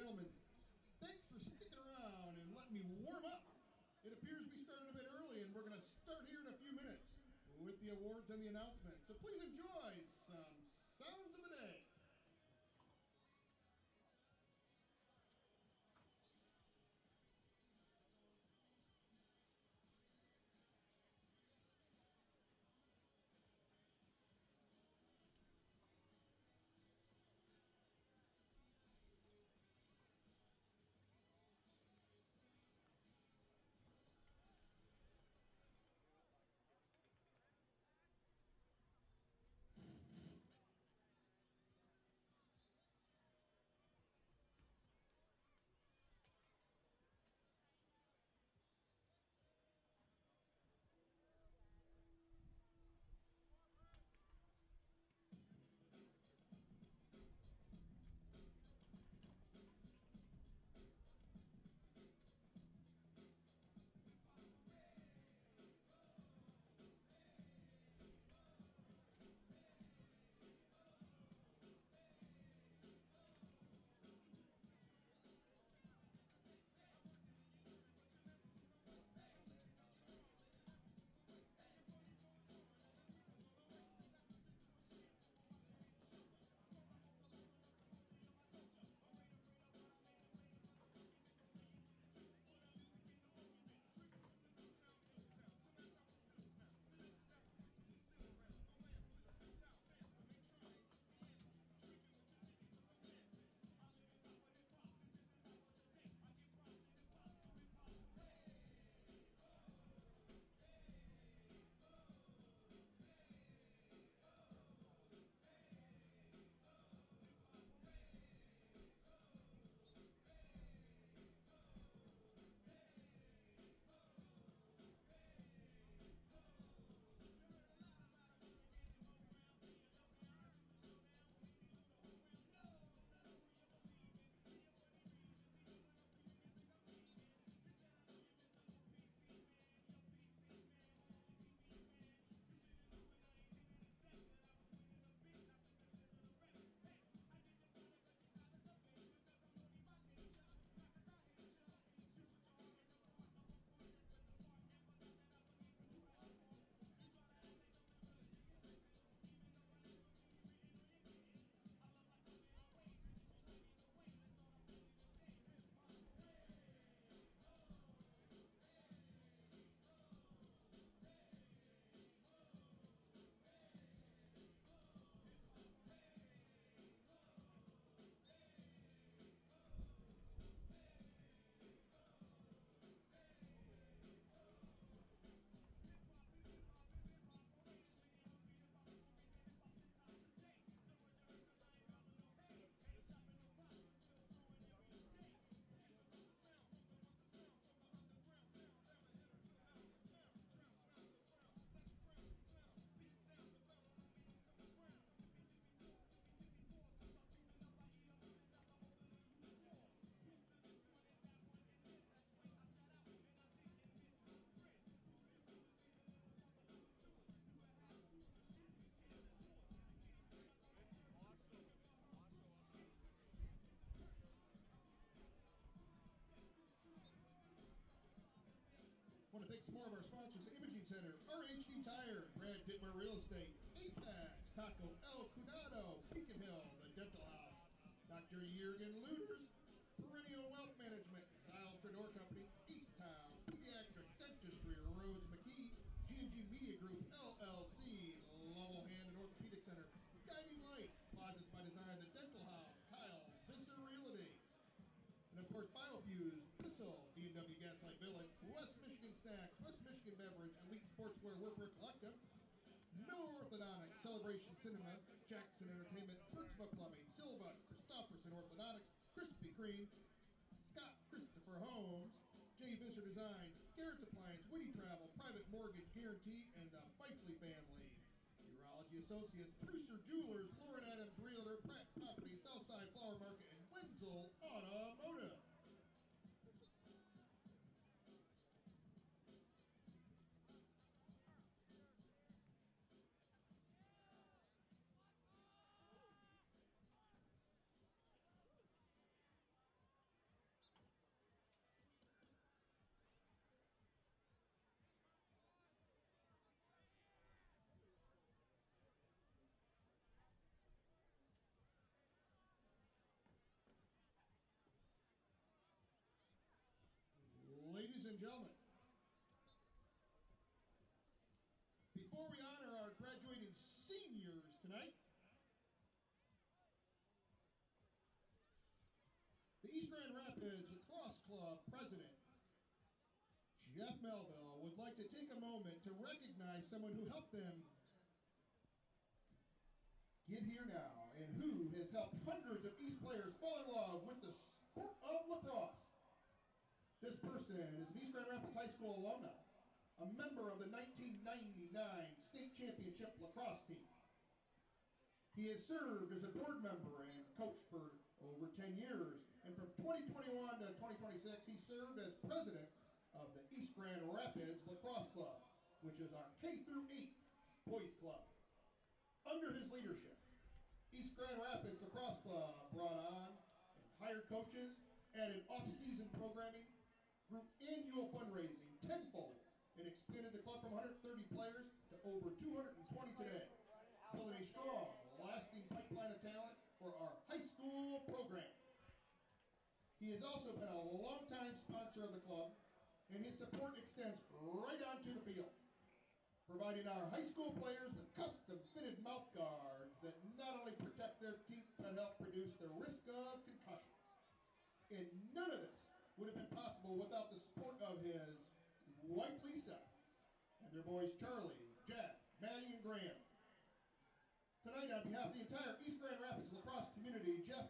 gentlemen, thanks for sticking around and letting me warm up. It appears we started a bit early, and we're going to start here in a few minutes with the awards and the announcement. So please enjoy some sounds of the day. I want to thank some more of our sponsors: Imaging Center, RHD Tire, Brad Dittmer Real Estate, Apex, Taco El Cunado, Beacon Hill, The Dental House, Dr. Jurgen Luders, Perennial Wealth Management, Giles Door Company, East Town, Pediatric Dentistry, Rhodes McKee, G&G Media Group, LLC, Lovell Hand and Orthopedic Center, Guiding Light, Closets by Design, The Dental House, Kyle, Visser Realty, and of course, Biofuse, Bissell, D&W Gaslight Village, West Michigan Snacks, West Michigan Beverage, Elite Sportswear Workwear Collective, Miller Orthodontics, Celebration Cinema, Jackson Entertainment, Birchma Plumbing, Silva, Christopherson Orthodontics, Krispy Kreme, Scott Christopher Homes, J. Visser Designs, Garrett's Appliance, Witty Travel, Private Mortgage Guarantee, and the Fifley Family. Urology Associates, Brewster Jewelers, Lauren Adams Realtor, Pratt Property, Southside Flower Market, and Wenzel Automotive. gentlemen, before we honor our graduating seniors tonight, the East Grand Rapids Lacrosse Club President, Jeff Melville, would like to take a moment to recognize someone who helped them get here now and who has helped hundreds of East players fall in love with the sport of lacrosse. This person is an East Grand Rapids High School alumni, a member of the 1999 state championship lacrosse team. He has served as a board member and coach for over 10 years, and from 2021 to 2026, he served as president of the East Grand Rapids Lacrosse Club, which is our K-8 boys club. Under his leadership, East Grand Rapids Lacrosse Club brought on and hired coaches, added off-season programming, grew annual fundraising tenfold, and expanded the club from 130 players to over 220 today, building a strong, lasting pipeline of talent for our high school program. He has also been a longtime sponsor of the club, and his support extends right onto the field, providing our high school players with custom-fitted mouth guards that not only protect their teeth, but help reduce the risk of concussions. And none of this would have been possible without the support of his wife, Lisa, and their boys, Charlie, Jack, Maddie, and Graham. Tonight, on behalf of the entire East Grand Rapids lacrosse community, Jeff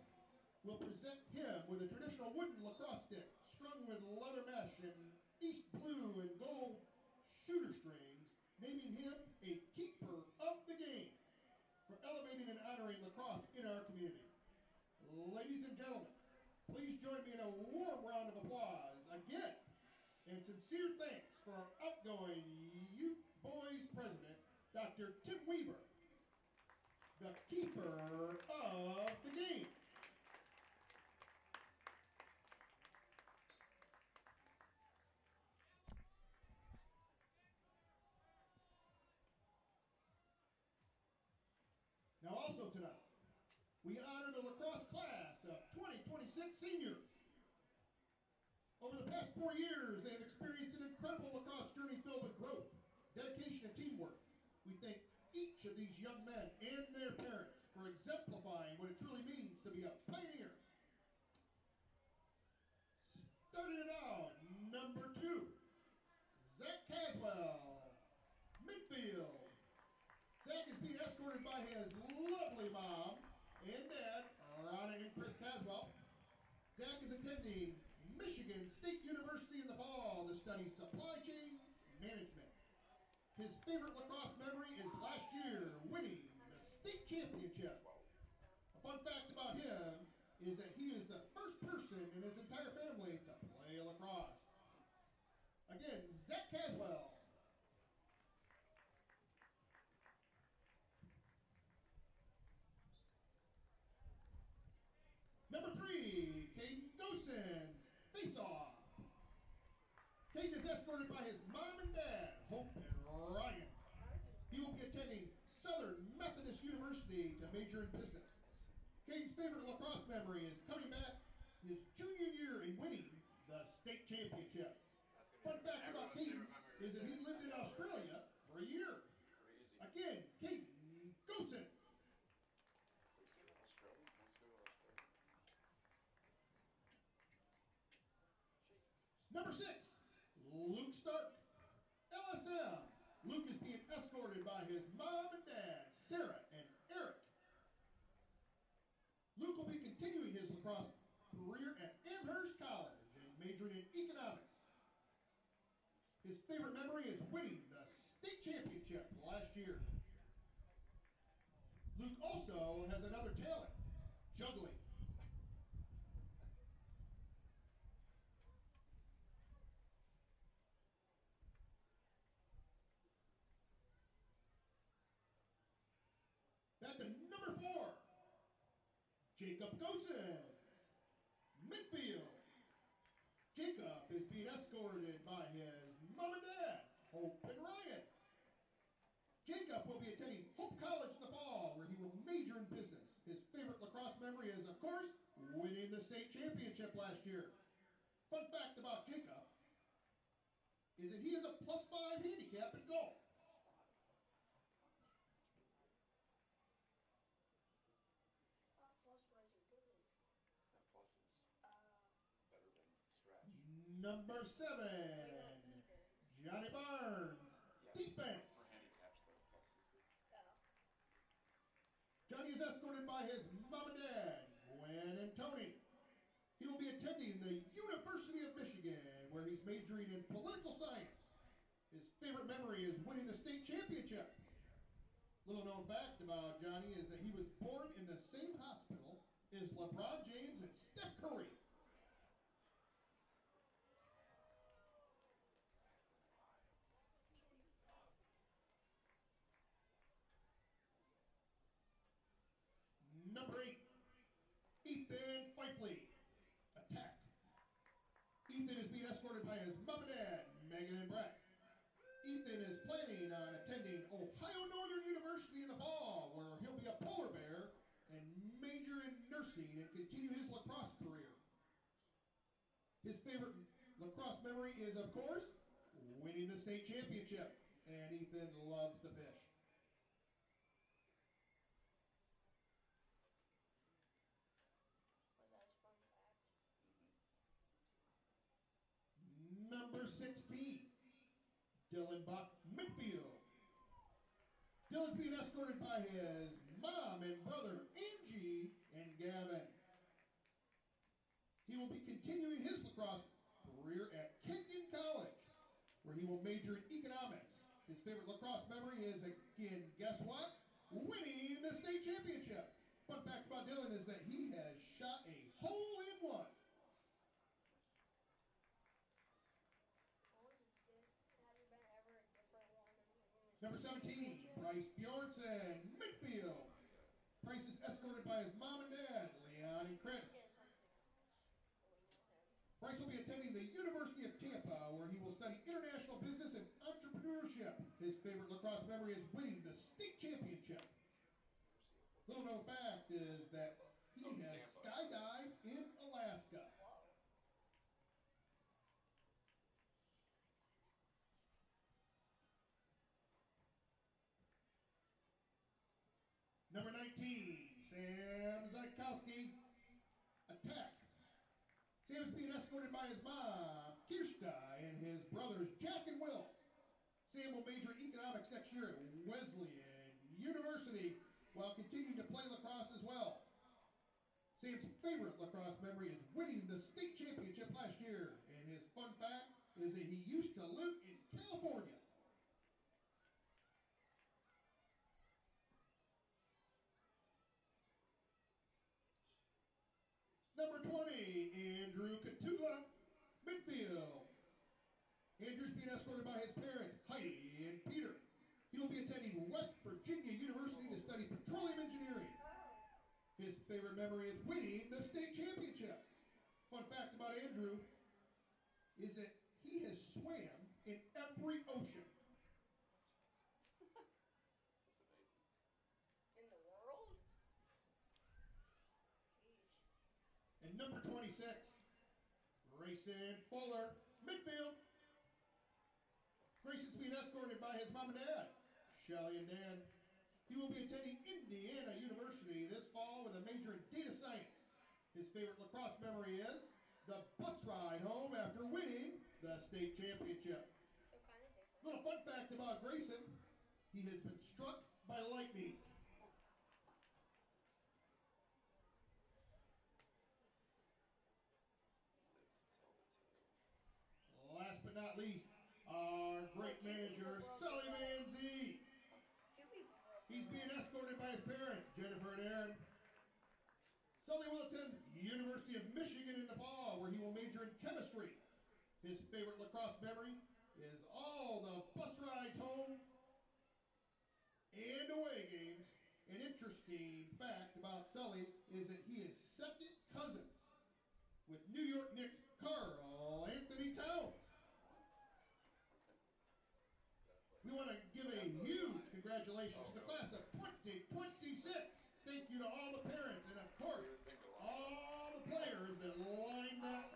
will present him with a traditional wooden lacrosse stick strung with leather mesh and East blue and gold shooter strings, naming him a keeper of the game for elevating and honoring lacrosse in our community. Ladies and gentlemen, please join me in a warm round of applause again and sincere thanks for our outgoing Youth Boys President, Dr. Tim Weaver, the keeper of the game. Now also tonight, we honor the lacrosse class of 2026 seniors. Over the past 4 years, they have experienced an incredible lacrosse journey filled with growth, dedication, and teamwork. We thank each of these young men and their parents for exemplifying what it truly means to be a pioneer. Starting it out, number 2, Zach Caswell, midfield. Zach is being escorted by his lovely mom and dad, Ronna and Chris Caswell. Zach is attending Michigan State University in the fall to study supply chain management. His favorite lacrosse memory is last year winning the state championship. A fun fact about him is that he is the first person in his entire family to play lacrosse. Again, Zach Caswell. Number 3, Caden Gosens, face-off. Caden is escorted by his mom and dad, Hope and Ryan. He will be attending Southern Methodist University to major in business. Caden's favorite lacrosse memory is coming back his junior year and winning the state championship. Fun fact about Caden is that he lived in Australia for a year. Again, Caden Gosens. Number 6, Luke Stark, LSM. Luke is being escorted by his mom and dad, Sarah and Eric. Luke will be continuing his lacrosse career at Amherst College and majoring in economics. His favorite memory is winning the state championship last year. Luke also has another talent, juggling. Back to number 4, Jacob Gosens, midfield. Jacob is being escorted by his mom and dad, Hope and Ryan. Jacob will be attending Hope College in the fall, where he will major in business. His favorite lacrosse memory is, of course, winning the state championship last year. Fun fact about Jacob is that he has a +5 handicap in golf. Number 7, Johnny Barnes, defense. For handicaps, the plus is good. Johnny is escorted by his mom and dad, Gwen and Tony. He will be attending the University of Michigan, where he's majoring in political science. His favorite memory is winning the state championship. Little known fact about Johnny is that he was born in the same hospital as LeBron James and Steph Curry. Number 8, Ethan Fifley, attack. Ethan is being escorted by his mom and dad, Megan and Brett. Ethan is planning on attending Ohio Northern University in the fall, where he'll be a polar bear and major in nursing and continue his lacrosse career. His favorite lacrosse memory is, of course, winning the state championship, and Ethan loves to fish. Number 16, Dylan Buck, midfield. Dylan's being escorted by his mom and brother, Angie and Gavin. He will be continuing his lacrosse career at Kenyon College, where he will major in economics. His favorite lacrosse memory is, again, guess what? Winning the state championship. Fun fact about Dylan is that he has shot a hole-in-one. Number 17, Bryce Bjornson, midfield. Bryce is escorted by his mom and dad, Leon and Chris. Bryce will be attending the University of Tampa, where he will study international business and entrepreneurship. His favorite lacrosse memory is winning the state championship. Little known fact is that he has skydived in Alaska. Number 19, Sam Zajkowski, attack. Sam is being escorted by his mom, Kirsta, and his brothers, Jack and Will. Sam will major in economics next year at Wesleyan University, while continuing to play lacrosse as well. Sam's favorite lacrosse memory is winning the state championship last year, and his fun fact is that he used to live in California. Number 20, Andrew Katula, midfield. Andrew's being escorted by his parents, Heidi and Peter. He will be attending West Virginia University to study petroleum engineering. His favorite memory is winning the state championship. Fun fact about Andrew is that he has swam in every ocean. In the world? Jeez. And number 26, Grayson Fuller, midfield. Grayson's being escorted by his mom and dad, Shelly and Dan. He will be attending Indiana University this fall with a major in data science. His favorite lacrosse memory is the bus ride home after winning the state championship. So kind of different. Little fun fact about Grayson, he has been struck by lightning. Last but not least, our great manager, Sully Manzi. He's being escorted by his parents, Jennifer and Aaron. Sully will attend University of Michigan in the fall, where he will major in chemistry. His favorite lacrosse memory is all the bus rides home and away games. An interesting fact about Sully is that he is second cousins with New York Knicks Carl Anthony Towns. We want to give a huge congratulations to the class of 2026. Thank you to all the parents and, of course, all the players that lined up.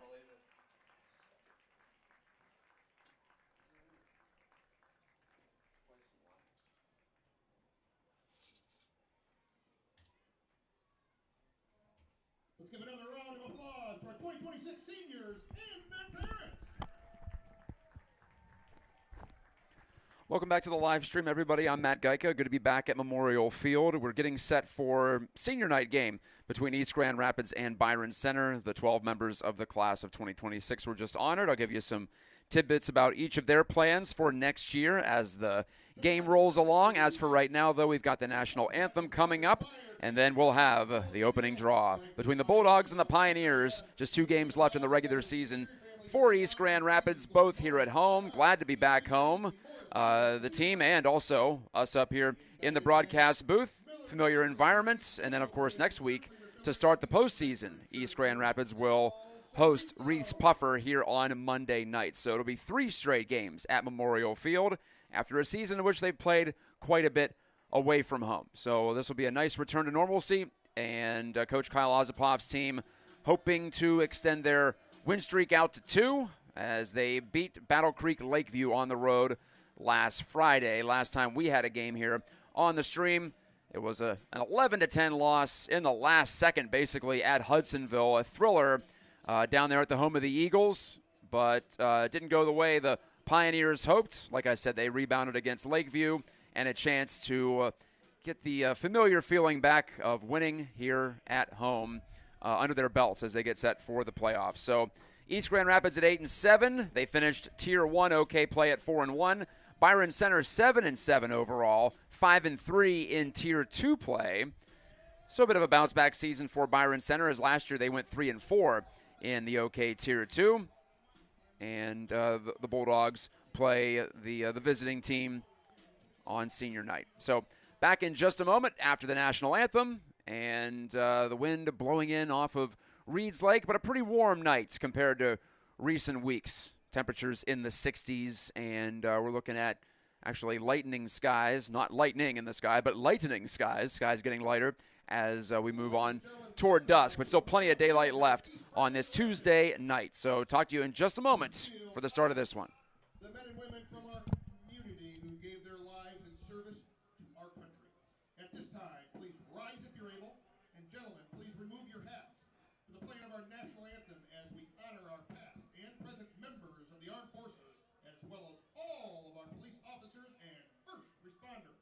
Let's give another round of applause to our 2026 seniors and their parents. Welcome back to the live stream, everybody. I'm Matt Gajtka. Good to be back at Memorial Field. We're getting set for senior night game between East Grand Rapids and Byron Center. The 12 members of the class of 2026 were just honored. I'll give you some tidbits about each of their plans for next year as the game rolls along. As for right now, though, we've got the national anthem coming up, and then we'll have the opening draw between the Bulldogs and the Pioneers. Just 2 games left in the regular season for East Grand Rapids, both here at home. Glad to be back home. The team and also us up here in the broadcast booth, familiar environments. And then, of course, next week to start the postseason, East Grand Rapids will host Reese Puffer here on Monday night. So it'll be 3 straight games at Memorial Field after a season in which they've played quite a bit away from home. So this will be a nice return to normalcy, and Coach Kyle Ozapov's team hoping to extend their win streak out to 2 as they beat Battle Creek Lakeview on the road last Friday. Last time we had a game here on the stream, it was an 11-10 loss in the last second, basically, at Hudsonville. A thriller down there at the home of the Eagles, but didn't go the way the Pioneers hoped. Like I said, they rebounded against Lakeview, and a chance to get the familiar feeling back of winning here at home under their belts as they get set for the playoffs. So East Grand Rapids at 8-7. They finished Tier 1 OK play at 4-1. Byron Center 7-7 overall, 5-3 in Tier 2 play. So a bit of a bounce-back season for Byron Center, as last year they went 3-4 in the OK Tier 2. And the Bulldogs play the visiting team on senior night. So back in just a moment after the national anthem, and the wind blowing in off of Reed's Lake, but a pretty warm night compared to recent weeks. Temperatures in the 60s, and we're looking at actually lightening skies, not lightning in the sky, but lightening skies. Skies getting lighter as we move on toward dusk, but still plenty of daylight left on this Tuesday night. So talk to you in just a moment for the start of this one. The men and women from our community who gave their lives in service to our country. At this time, please rise if you're able, and gentlemen, please remove your hats for the playing of our national anthem as we honor our past and present members of the armed forces, as well as all of our police officers and first responders.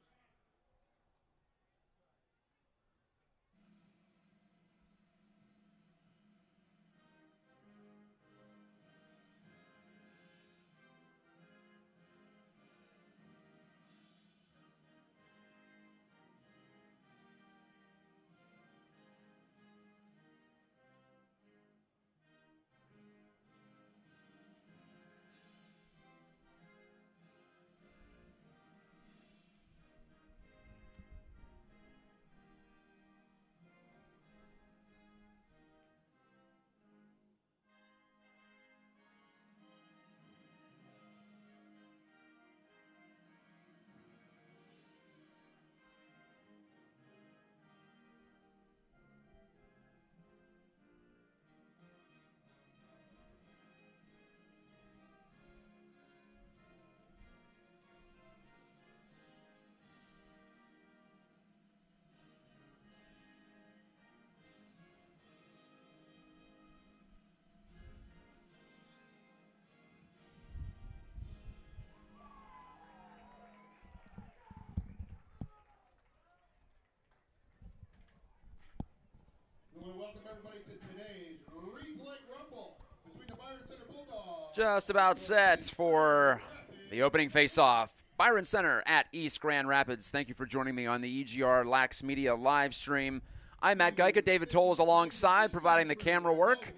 We want to welcome everybody to today's Reed's Lake Rumble between the Byron Center Bulldogs. Just about set for the opening face-off. Byron Center at East Grand Rapids. Thank you for joining me on the EGR Lax Media live stream. I'm Matt Gajtka. David Toll is alongside, providing the camera work.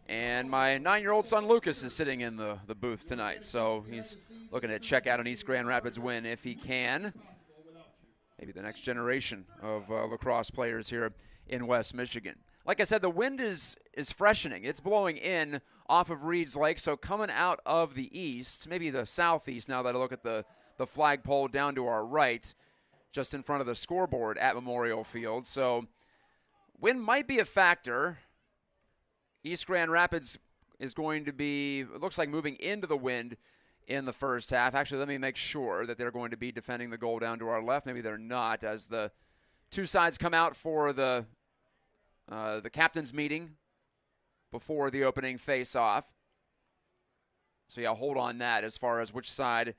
And my 9-year-old son Lucas is sitting in the booth tonight. So he's looking to check out an East Grand Rapids win if he can. Maybe the next generation of lacrosse players here in West Michigan. Like I said, the wind is freshening. It's blowing in off of Reed's Lake, so coming out of the east, maybe the southeast now that I look at the flagpole down to our right, just in front of the scoreboard at Memorial Field. So wind might be a factor. East Grand Rapids is going to be, it looks like, moving into the wind in the first half. Actually, let me make sure that they're going to be defending the goal down to our left. Maybe they're not, as the two sides come out for the the captain's meeting before the opening face-off. So, yeah, hold on that as far as which side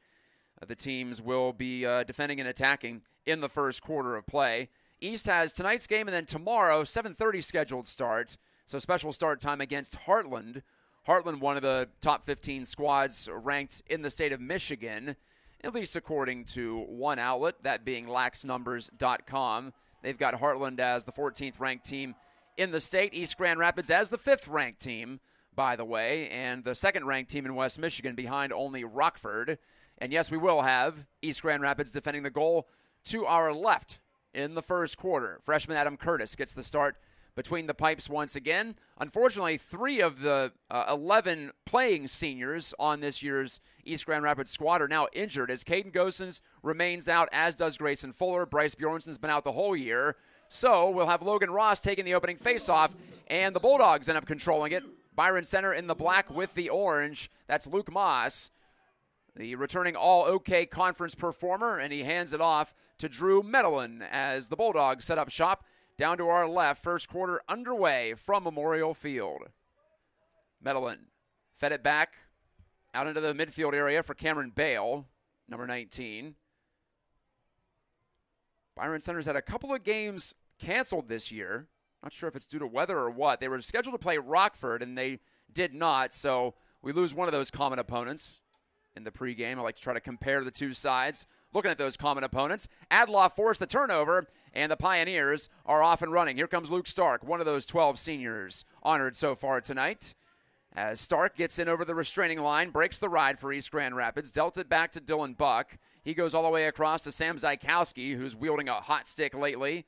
the teams will be defending and attacking in the first quarter of play. East has tonight's game and then tomorrow, 7:30 scheduled start. So special start time against Heartland. Heartland, one of the top 15 squads ranked in the state of Michigan, at least according to one outlet, that being laxnumbers.com. They've got Heartland as the 14th ranked team in the state, East Grand Rapids as the 5th ranked team, by the way, and the 2nd ranked team in West Michigan behind only Rockford. And yes, we will have East Grand Rapids defending the goal to our left in the first quarter. Freshman Adam Curtis gets the start between the pipes once again. Unfortunately, 3 of the 11 playing seniors on this year's East Grand Rapids squad are now injured as Caden Gosens remains out, as does Grayson Fuller. Bryce Bjornson's been out the whole year. So we'll have Logan Ross taking the opening faceoff, and the Bulldogs end up controlling it. Byron Center in the black with the orange. That's Luke Moss, the returning All-OK Conference performer, and he hands it off to Drew Medellin as the Bulldogs set up shop down to our left. First quarter underway from Memorial Field. Medellin fed it back out into the midfield area for Cameron Bale, number 19. Byron Center's had a couple of games canceled this year. Not sure if it's due to weather or what. They were scheduled to play Rockford, and they did not, so we lose one of those common opponents in the pregame. I like to try to compare the two sides. Looking at those common opponents, Adloff forced the turnover, and the Pioneers are off and running. Here comes Luke Stark, one of those 12 seniors honored so far tonight. As Stark gets in over the restraining line, breaks the ride for East Grand Rapids, dealt it back to Dylan Buck. He goes all the way across to Sam Zykowski, who's wielding a hot stick lately.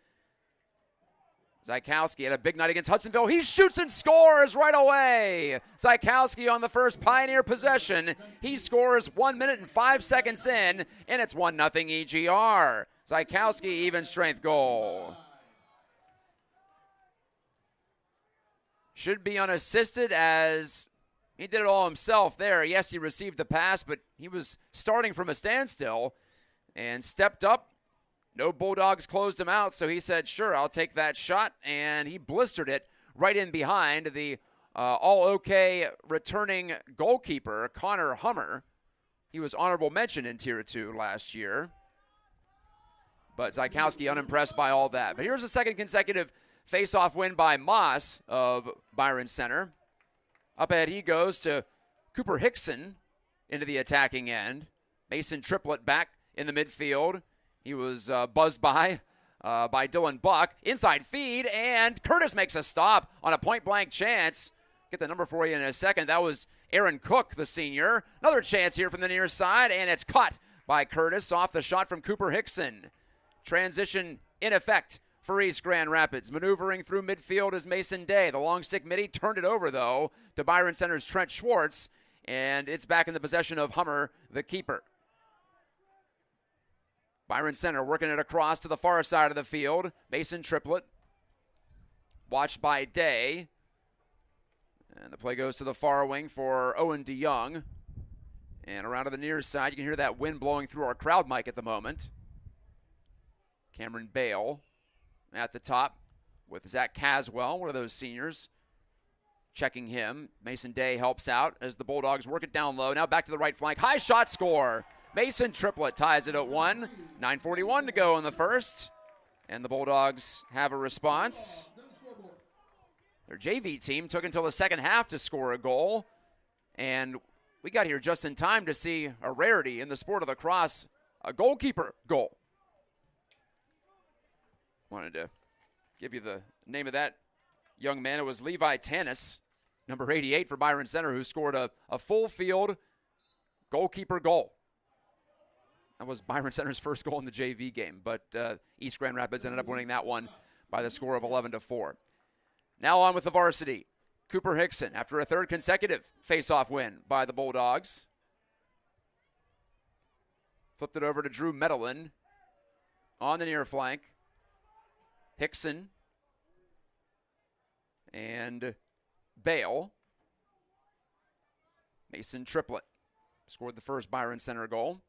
Zykowski had a big night against Hudsonville. He shoots and scores right away. Zykowski on the first Pioneer possession. He scores 1 minute and 5 seconds in, and it's 1-0 EGR. Zykowski even strength goal. Should be unassisted as he did it all himself there. Yes, he received the pass, but he was starting from a standstill and stepped up. No Bulldogs closed him out, so he said, sure, I'll take that shot, and he blistered it right in behind the all-OK returning goalkeeper, Connor Hummer. He was honorable mention in Tier 2 last year. But Zykowski unimpressed by all that. But here's a second consecutive face-off win by Moss of Byron Center. Up ahead he goes to Cooper Hickson into the attacking end. Mason Triplett back in the midfield. He was buzzed by Dylan Buck. Inside feed, and Curtis makes a stop on a point-blank chance. Get the number for you in a second. That was Aaron Cook, the senior. Another chance here from the near side, and it's caught by Curtis off the shot from Cooper Hickson. Transition in effect for East Grand Rapids. Maneuvering through midfield is Mason Day. The long stick midi turned it over, though, to Byron Center's Trent Schwartz, and it's back in the possession of Hummer, the keeper. Byron Center working it across to the far side of the field. Mason Triplett, watched by Day. And the play goes to the far wing for Owen DeYoung. And around to the near side, you can hear that wind blowing through our crowd mic at the moment. Cameron Bale at the top with Zach Caswell, one of those seniors, checking him. Mason Day helps out as the Bulldogs work it down low. Now back to the right flank. High shot, score. Mason Triplett ties it at 1. 9:41 to go in the first. And the Bulldogs have a response. Their JV team took until the second half to score a goal. And we got here just in time to see a rarity in the sport of lacrosse, a goalkeeper goal. Wanted to give you the name of that young man. It was Levi Tanis, number 88 for Byron Center, who scored a full field goalkeeper goal. That was Byron Center's first goal in the JV game, but East Grand Rapids ended up winning that one by the score of 11-4. Now on with the varsity. Cooper Hickson, after a third consecutive face-off win by the Bulldogs. Flipped it over to Drew Medellin on the near flank. Hickson and Bale. Mason Triplett scored the first Byron Center goal.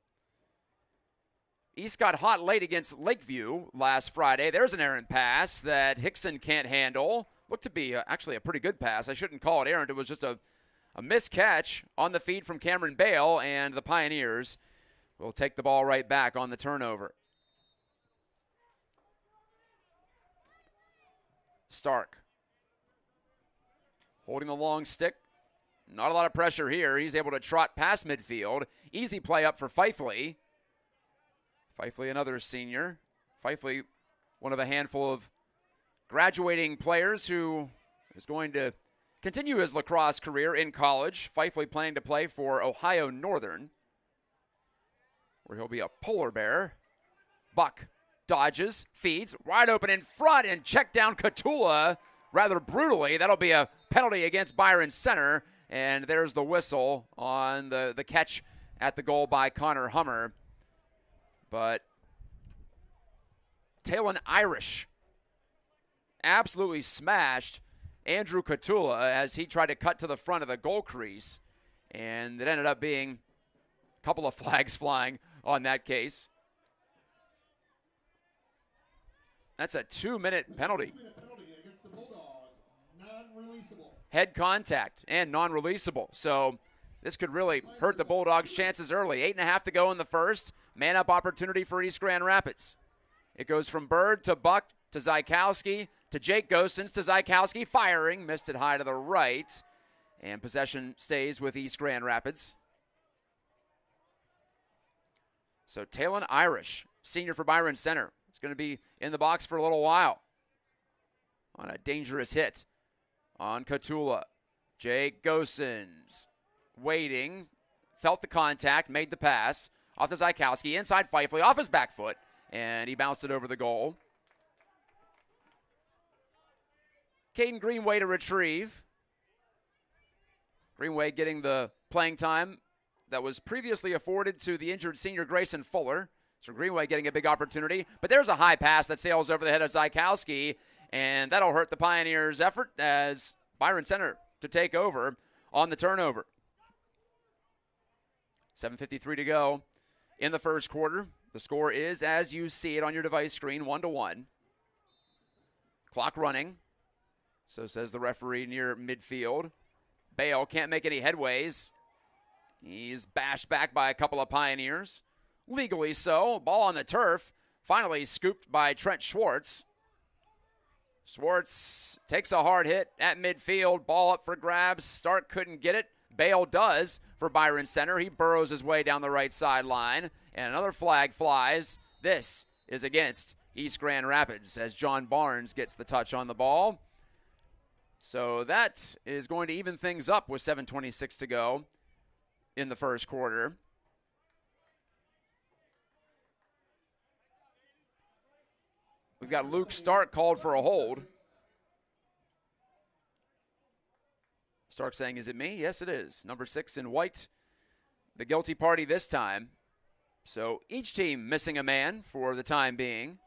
East got hot late against Lakeview last Friday. There's an errant pass that Hickson can't handle. looked to be actually a pretty good pass. I shouldn't call it errant. It was just a miscatch on the feed from Cameron Bale, and the Pioneers will take the ball right back on the turnover. Stark holding the long stick. Not a lot of pressure here. He's able to trot past midfield. Easy play up for Fifley. Fifley, another senior. Fifley, one of a handful of graduating players who is going to continue his lacrosse career in college. Fifley planning to play for Ohio Northern, where he'll be a polar bear. Buck dodges, feeds, wide open in front, and checked down Katula rather brutally. That'll be a penalty against Byron Center, and there's the whistle on the catch at the goal by Connor Hummer. But Talon Irish absolutely smashed Andrew Katula as he tried to cut to the front of the goal crease, and it ended up being a couple of flags flying on that case. That's a 2-minute penalty. 2-minute penalty against the Bulldogs. Non-releasable. Head contact and non-releasable. So this could really hurt the Bulldogs' chances early. 8.5 to go in the first. Man-up opportunity for East Grand Rapids. It goes from Bird to Buck to Zykowski to Jake Gosens to Zykowski. Firing. Missed it high to the right. And possession stays with East Grand Rapids. So Talon Irish, senior for Byron Center. It's going to be in the box for a little while on a dangerous hit on Katula. Jake Gosens waiting, felt the contact, made the pass off to Zykowski, inside Fifley, off his back foot, and he bounced it over the goal. Caden Greenway to retrieve. Greenway getting the playing time that was previously afforded to the injured senior Grayson Fuller. So Greenway getting a big opportunity. But there's a high pass that sails over the head of Zykowski, and that'll hurt the Pioneers' effort as Byron Center to take over on the turnover. 7:53 to go in the first quarter. The score is, as you see it on your device screen, 1-1. Clock running. So says the referee near midfield. Bale can't make any headways. He's bashed back by a couple of Pioneers. Legally so. Ball on the turf. Finally scooped by Trent Schwartz. Schwartz takes a hard hit at midfield. Ball up for grabs. Stark couldn't get it. Bale does for Byron Center. He burrows his way down the right sideline. And another flag flies. This is against East Grand Rapids as John Barnes gets the touch on the ball. So that is going to even things up with 7:26 to go in the first quarter. We've got Luke Stark called for a hold. Stark saying, is it me? Yes, it is. Number 6 in white, the guilty party this time. So each team missing a man for the time being.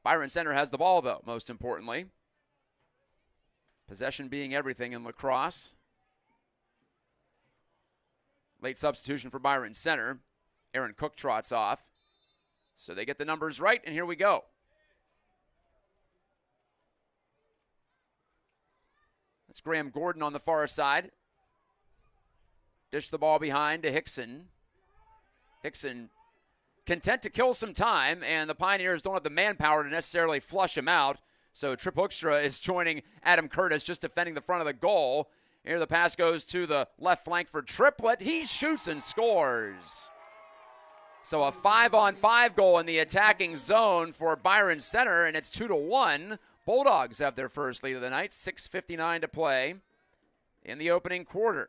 Byron Center has the ball, though, most importantly. Possession being everything in lacrosse. Late substitution for Byron Center. Aaron Cook trots off. So they get the numbers right, and here we go. That's Graham Gordon on the far side. Dish the ball behind to Hickson. Hickson content to kill some time, and the Pioneers don't have the manpower to necessarily flush him out. So Trip Hoekstra is joining Adam Curtis, just defending the front of the goal. Here the pass goes to the left flank for Triplett. He shoots and scores. So a 5-on-5 goal in the attacking zone for Byron Center, and it's 2-1. Bulldogs have their first lead of the night. 6:59 to play in the opening quarter.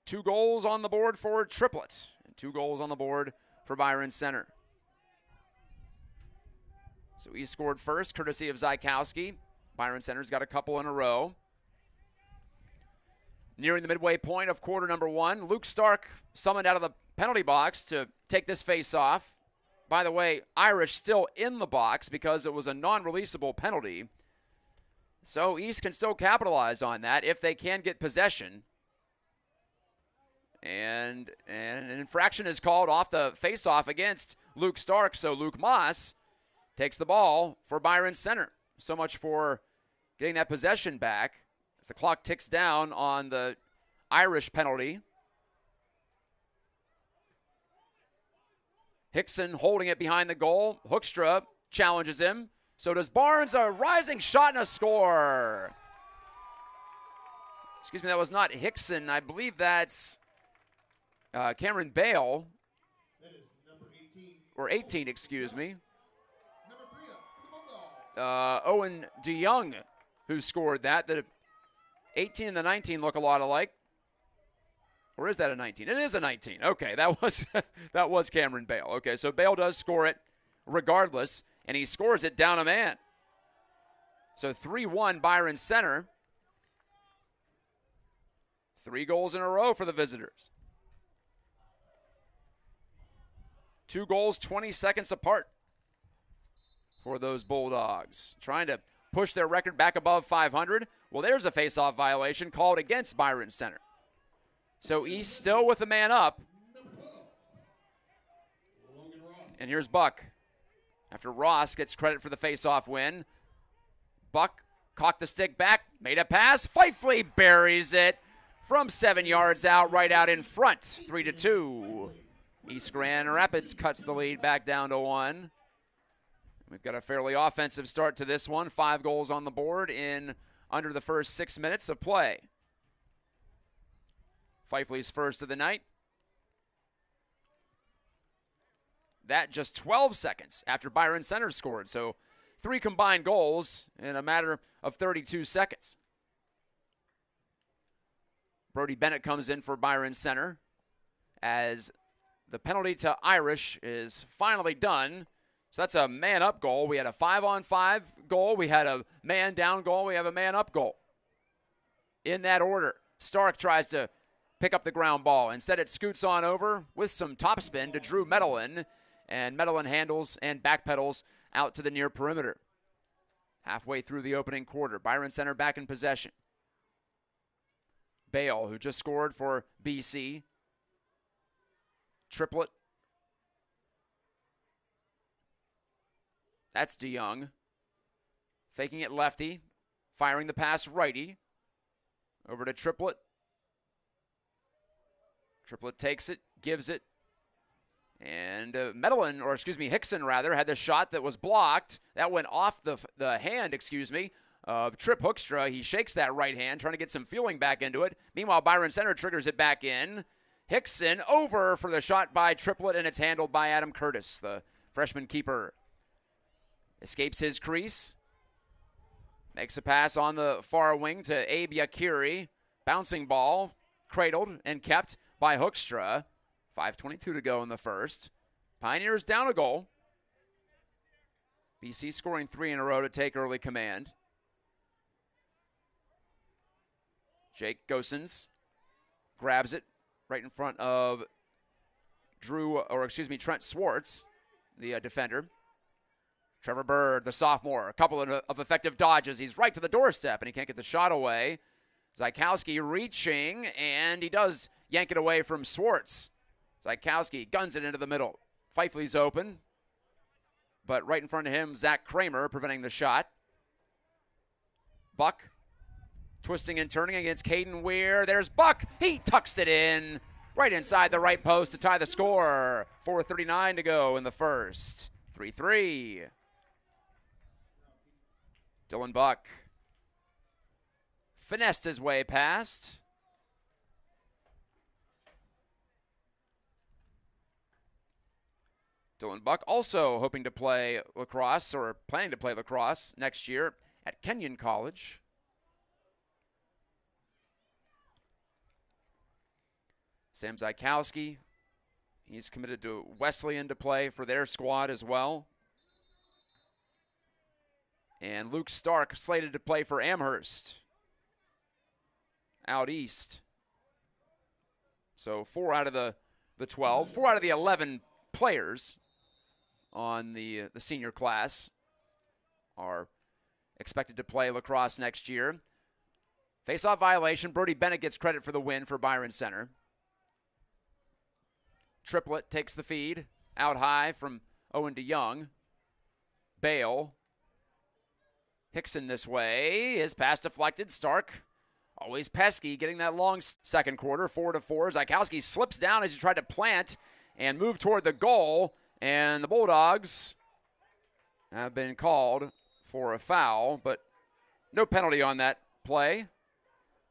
2 goals on the board for Triplett, and 2 goals on the board for Byron Center. So he scored first, courtesy of Zykowski. Byron Center's got a couple in a row. Nearing the midway point of quarter number 1, Luke Stark summoned out of the penalty box to take this face-off. By the way, Irish still in the box because it was a non-releasable penalty. So East can still capitalize on that if they can get possession. And an infraction is called off the face-off against Luke Stark, so Luke Moss takes the ball for Byron Center. So much for getting that possession back as the clock ticks down on the Irish penalty. Hickson holding it behind the goal. Hoekstra challenges him. So does Barnes. A rising shot and a score. Excuse me, that was not Hickson. I believe that's Cameron Bale. That is number 18. Or 18, excuse me. Number 3 for the Bulldogs. Owen DeYoung, who scored that. The 18 and the 19 look a lot alike. Or is that a 19? It is a 19. Okay, that was Cameron Bale. Okay, so Bale does score it regardless, and he scores it down a man. So 3-1 Byron Center. 3 goals in a row for the visitors. 2 goals, 20 seconds apart for those Bulldogs. Trying to push their record back above 500. Well, there's a face-off violation called against Byron Center. So East still with the man up. And here's Buck. After Ross gets credit for the face-off win. Buck cocked the stick back, made a pass. Fifely buries it from 7 yards out, right out in front. 3-2. East Grand Rapids cuts the lead back down to 1. We've got a fairly offensive start to this one. 5 goals on the board in under the first 6 minutes of play. Fifely's first of the night. That just 12 seconds after Byron Center scored. So 3 combined goals in a matter of 32 seconds. Brody Bennett comes in for Byron Center as the penalty to Irish is finally done. So that's a man-up goal. We had a 5-on-5 goal. We had a man-down goal. We have a man-up goal. In that order, Stark tries to pick up the ground ball. Instead, it scoots on over with some topspin to Drew Medellin, and Medellin handles and backpedals out to the near perimeter. Halfway through the opening quarter, Byron Center back in possession. Bale, who just scored for BC. Triplet. That's DeYoung. Faking it lefty. Firing the pass righty. Over to Triplet. Triplet takes it, gives it. And Hickson had the shot that was blocked. That went off the hand, of Trip Hoekstra. He shakes that right hand, trying to get some feeling back into it. Meanwhile, Byron Center triggers it back in. Hickson over for the shot by Triplet, and it's handled by Adam Curtis, the freshman keeper. Escapes his crease. Makes a pass on the far wing to Abe Yakiri. Bouncing ball, cradled and kept by Hoekstra. 5:22 to go in the first. Pioneers down a goal. BC scoring 3 in a row to take early command. Jake Gosens grabs it right in front of Trent Swartz, the defender. Trevor Bird, the sophomore, a couple of effective dodges. He's right to the doorstep, and he can't get the shot away. Zykowski reaching, and he does yank it away from Swartz. Zykowski guns it into the middle. Fifely's open, but right in front of him, Zach Kramer preventing the shot. Buck twisting and turning against Caden Weir. There's Buck. He tucks it in right inside the right post to tie the score. 4:39 to go in the first. 3-3. Dylan Buck finessed his way past. Dylan Buck also hoping to play lacrosse, or planning to play lacrosse next year at Kenyon College. Sam Zykowski, he's committed to Wesleyan to play for their squad as well. And Luke Stark slated to play for Amherst out east. So 4 out of the 12, 4 out of the 11 players on the senior class are expected to play lacrosse next year. Face-off violation. Brody Bennett gets credit for the win for Byron Center. Triplet takes the feed out high from Owen DeYoung. Bale. Hickson this way. His pass deflected. Stark, always pesky, getting that long second quarter, 4-4. Zajkowski slips down as he tried to plant and move toward the goal. And the Bulldogs have been called for a foul, but no penalty on that play.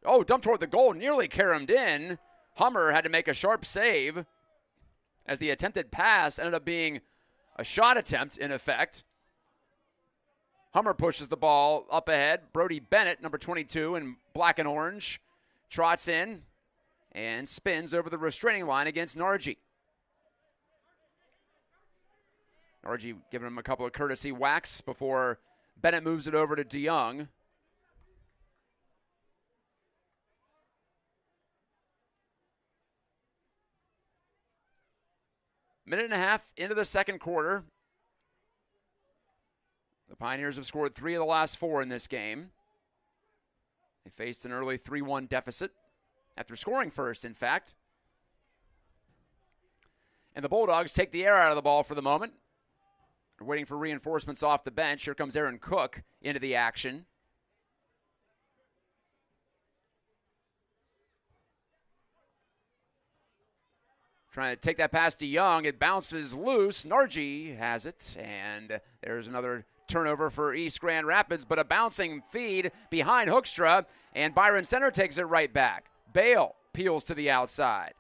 Oh, dumped toward the goal, nearly caromed in. Hummer had to make a sharp save as the attempted pass ended up being a shot attempt in effect. Hummer pushes the ball up ahead. Brody Bennett, number 22 in black and orange, trots in and spins over the restraining line against Nargi. Nargi giving him a couple of courtesy whacks before Bennett moves it over to DeYoung. Minute and a half into the second quarter. The Pioneers have scored 3 of the last 4 in this game. They faced an early 3-1 deficit after scoring first, in fact. And the Bulldogs take the air out of the ball for the moment. They're waiting for reinforcements off the bench. Here comes Aaron Cook into the action. Trying to take that pass to Young. It bounces loose. Nargi has it. And there's another turnover for East Grand Rapids, but a bouncing feed behind Hoekstra, and Byron Center takes it right back. Bale peels to the outside.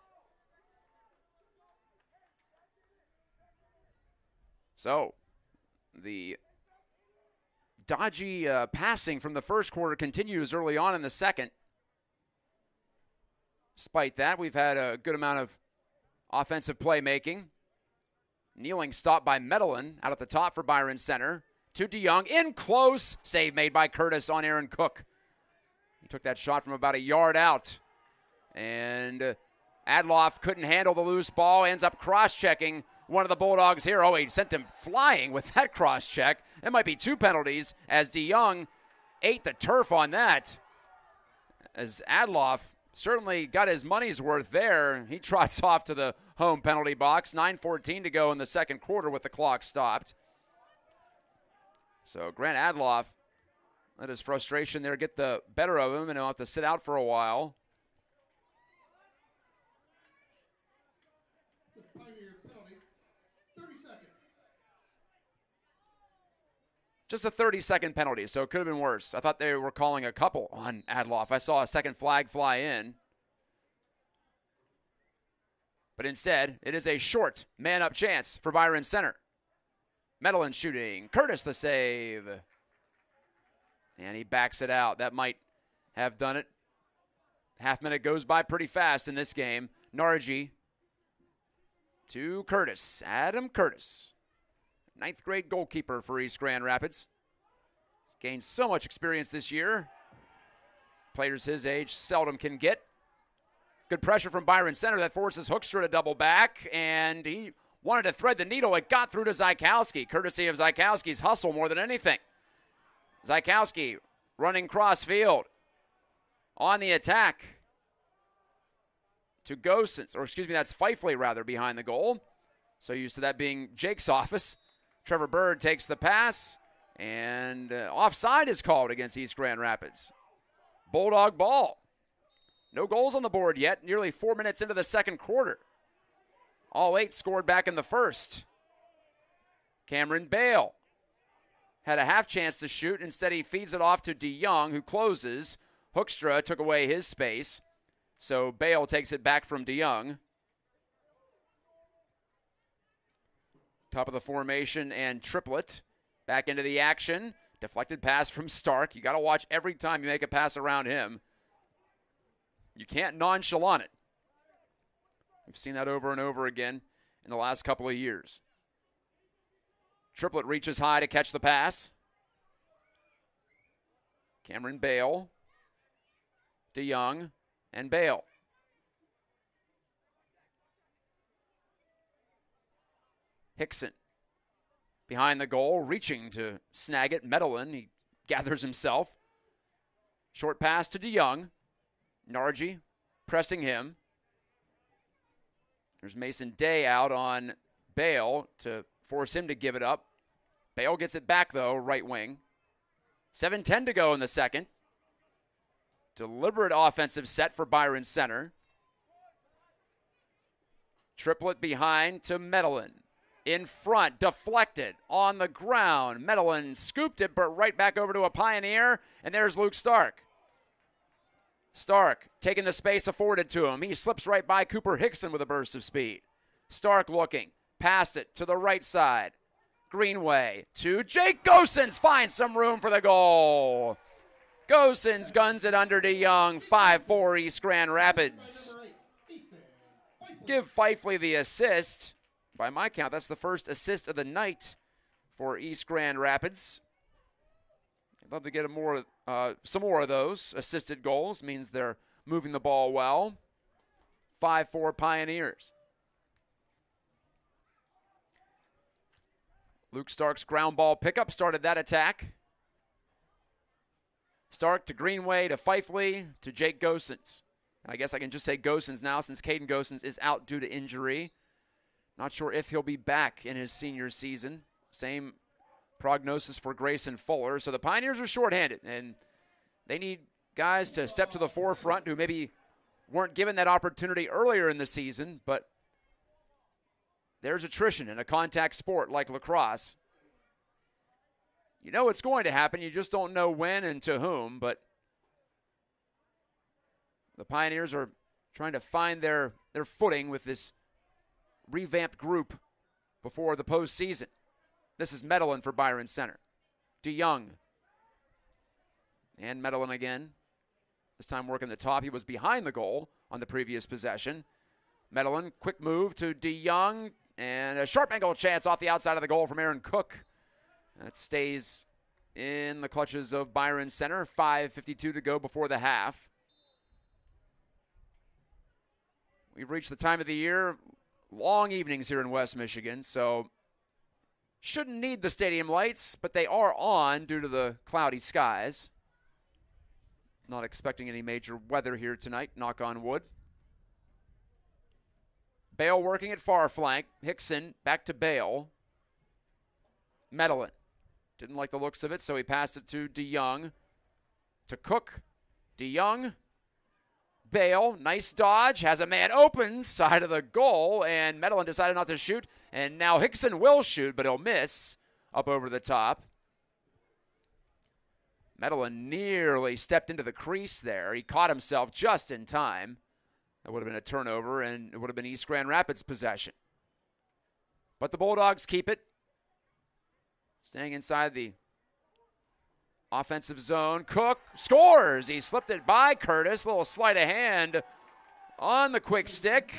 So, the dodgy passing from the first quarter continues early on in the second. Despite that, we've had a good amount of offensive playmaking. Kneeling stop by Medellin out at the top for Byron Center. To DeYoung, in close. Save made by Curtis on Aaron Cook. He took that shot from about a yard out. And Adloff couldn't handle the loose ball. Ends up cross-checking one of the Bulldogs here. Oh, he sent him flying with that cross-check. It might be 2 penalties as DeYoung ate the turf on that. As Adloff certainly got his money's worth there. He trots off to the home penalty box. 9:14 to go in the second quarter with the clock stopped. So Grant Adloff let his frustration there get the better of him, and he'll have to sit out for a while. The Pioneer penalty, 30 seconds. Just a 30-second penalty, so it could have been worse. I thought they were calling a couple on Adloff. I saw a second flag fly in. But instead, it is a short man-up chance for Byron Center. Medellin shooting. Curtis the save. And he backs it out. That might have done it. Half minute goes by pretty fast in this game. Nargi to Curtis. Adam Curtis. 9th grade goalkeeper for East Grand Rapids. He's gained so much experience this year. Players his age seldom can get. Good pressure from Byron Center that forces Hoekstra to double back, and he wanted to thread the needle. It got through to Zajkowski, courtesy of Zajkowski's hustle more than anything. Zajkowski running cross field on the attack to Gosens, or excuse me, that's Fifley rather behind the goal. So used to that being Jake's office. Trevor Bird takes the pass, and offside is called against East Grand Rapids. Bulldog ball. No goals on the board yet, nearly 4 minutes into the second quarter. All 8 scored back in the first. Cameron Bale had a half chance to shoot. Instead, he feeds it off to DeYoung, who closes. Hoekstra took away his space, so Bale takes it back from DeYoung. Top of the formation and Triplet back into the action. Deflected pass from Stark. You got to watch every time you make a pass around him. You can't nonchalant it. We've seen that over and over again in the last couple of years. Triplet reaches high to catch the pass. Cameron Bale, DeYoung, and Bale. Hickson behind the goal, reaching to snag it. Medellin, he gathers himself. Short pass to DeYoung. Nargi pressing him. There's Mason Day out on Bale to force him to give it up. Bale gets it back, though, right wing. 7:10 to go in the second. Deliberate offensive set for Byron Center. Triplet behind to Medellin. In front, deflected, on the ground. Medellin scooped it, but right back over to a Pioneer, and there's Luke Stark. Stark taking the space afforded to him. He slips right by Cooper Hickson with a burst of speed. Stark looking, pass it to the right side. Greenway to Jake Gosens, finds some room for the goal. Gosens guns it under DeYoung, 5-4 East Grand Rapids. Give Fifley the assist. By my count, that's the first assist of the night for East Grand Rapids. I'd love to get some more of those assisted goals. Means they're moving the ball well. 5-4 Pioneers. Luke Stark's ground ball pickup started that attack. Stark to Greenway to Fifley to Jake Gosens. I guess I can just say Gosens now since Caden Gosens is out due to injury. Not sure if he'll be back in his senior season. Same prognosis for Grayson Fuller. So the Pioneers are shorthanded, and they need guys to step to the forefront who maybe weren't given that opportunity earlier in the season, but there's attrition in a contact sport like lacrosse. You know it's going to happen. You just don't know when and to whom, but the Pioneers are trying to find their footing with this revamped group before the postseason. This is Medellin for Byron Center. DeYoung. And Medellin again. This time working the top. He was behind the goal on the previous possession. Medellin, quick move to DeYoung. And a sharp angle chance off the outside of the goal from Aaron Cook. That stays in the clutches of Byron Center. 5:52 to go before the half. We've reached the time of the year. Long evenings here in West Michigan, so shouldn't need the stadium lights, but they are on due to the cloudy skies. Not expecting any major weather here tonight, knock on wood. Bale working at far flank. Hickson back to Bale. Medellin didn't like the looks of it, so he passed it to DeYoung. To Cook. DeYoung. Bale, nice dodge, has a man open, side of the goal, and Medellin decided not to shoot, and now Hickson will shoot, but he'll miss up over the top. Medellin nearly stepped into the crease there. He caught himself just in time. That would have been a turnover, and it would have been East Grand Rapids' possession. But the Bulldogs keep it. Staying inside the offensive zone. Cook scores. He slipped it by Curtis. Little sleight of hand on the quick stick.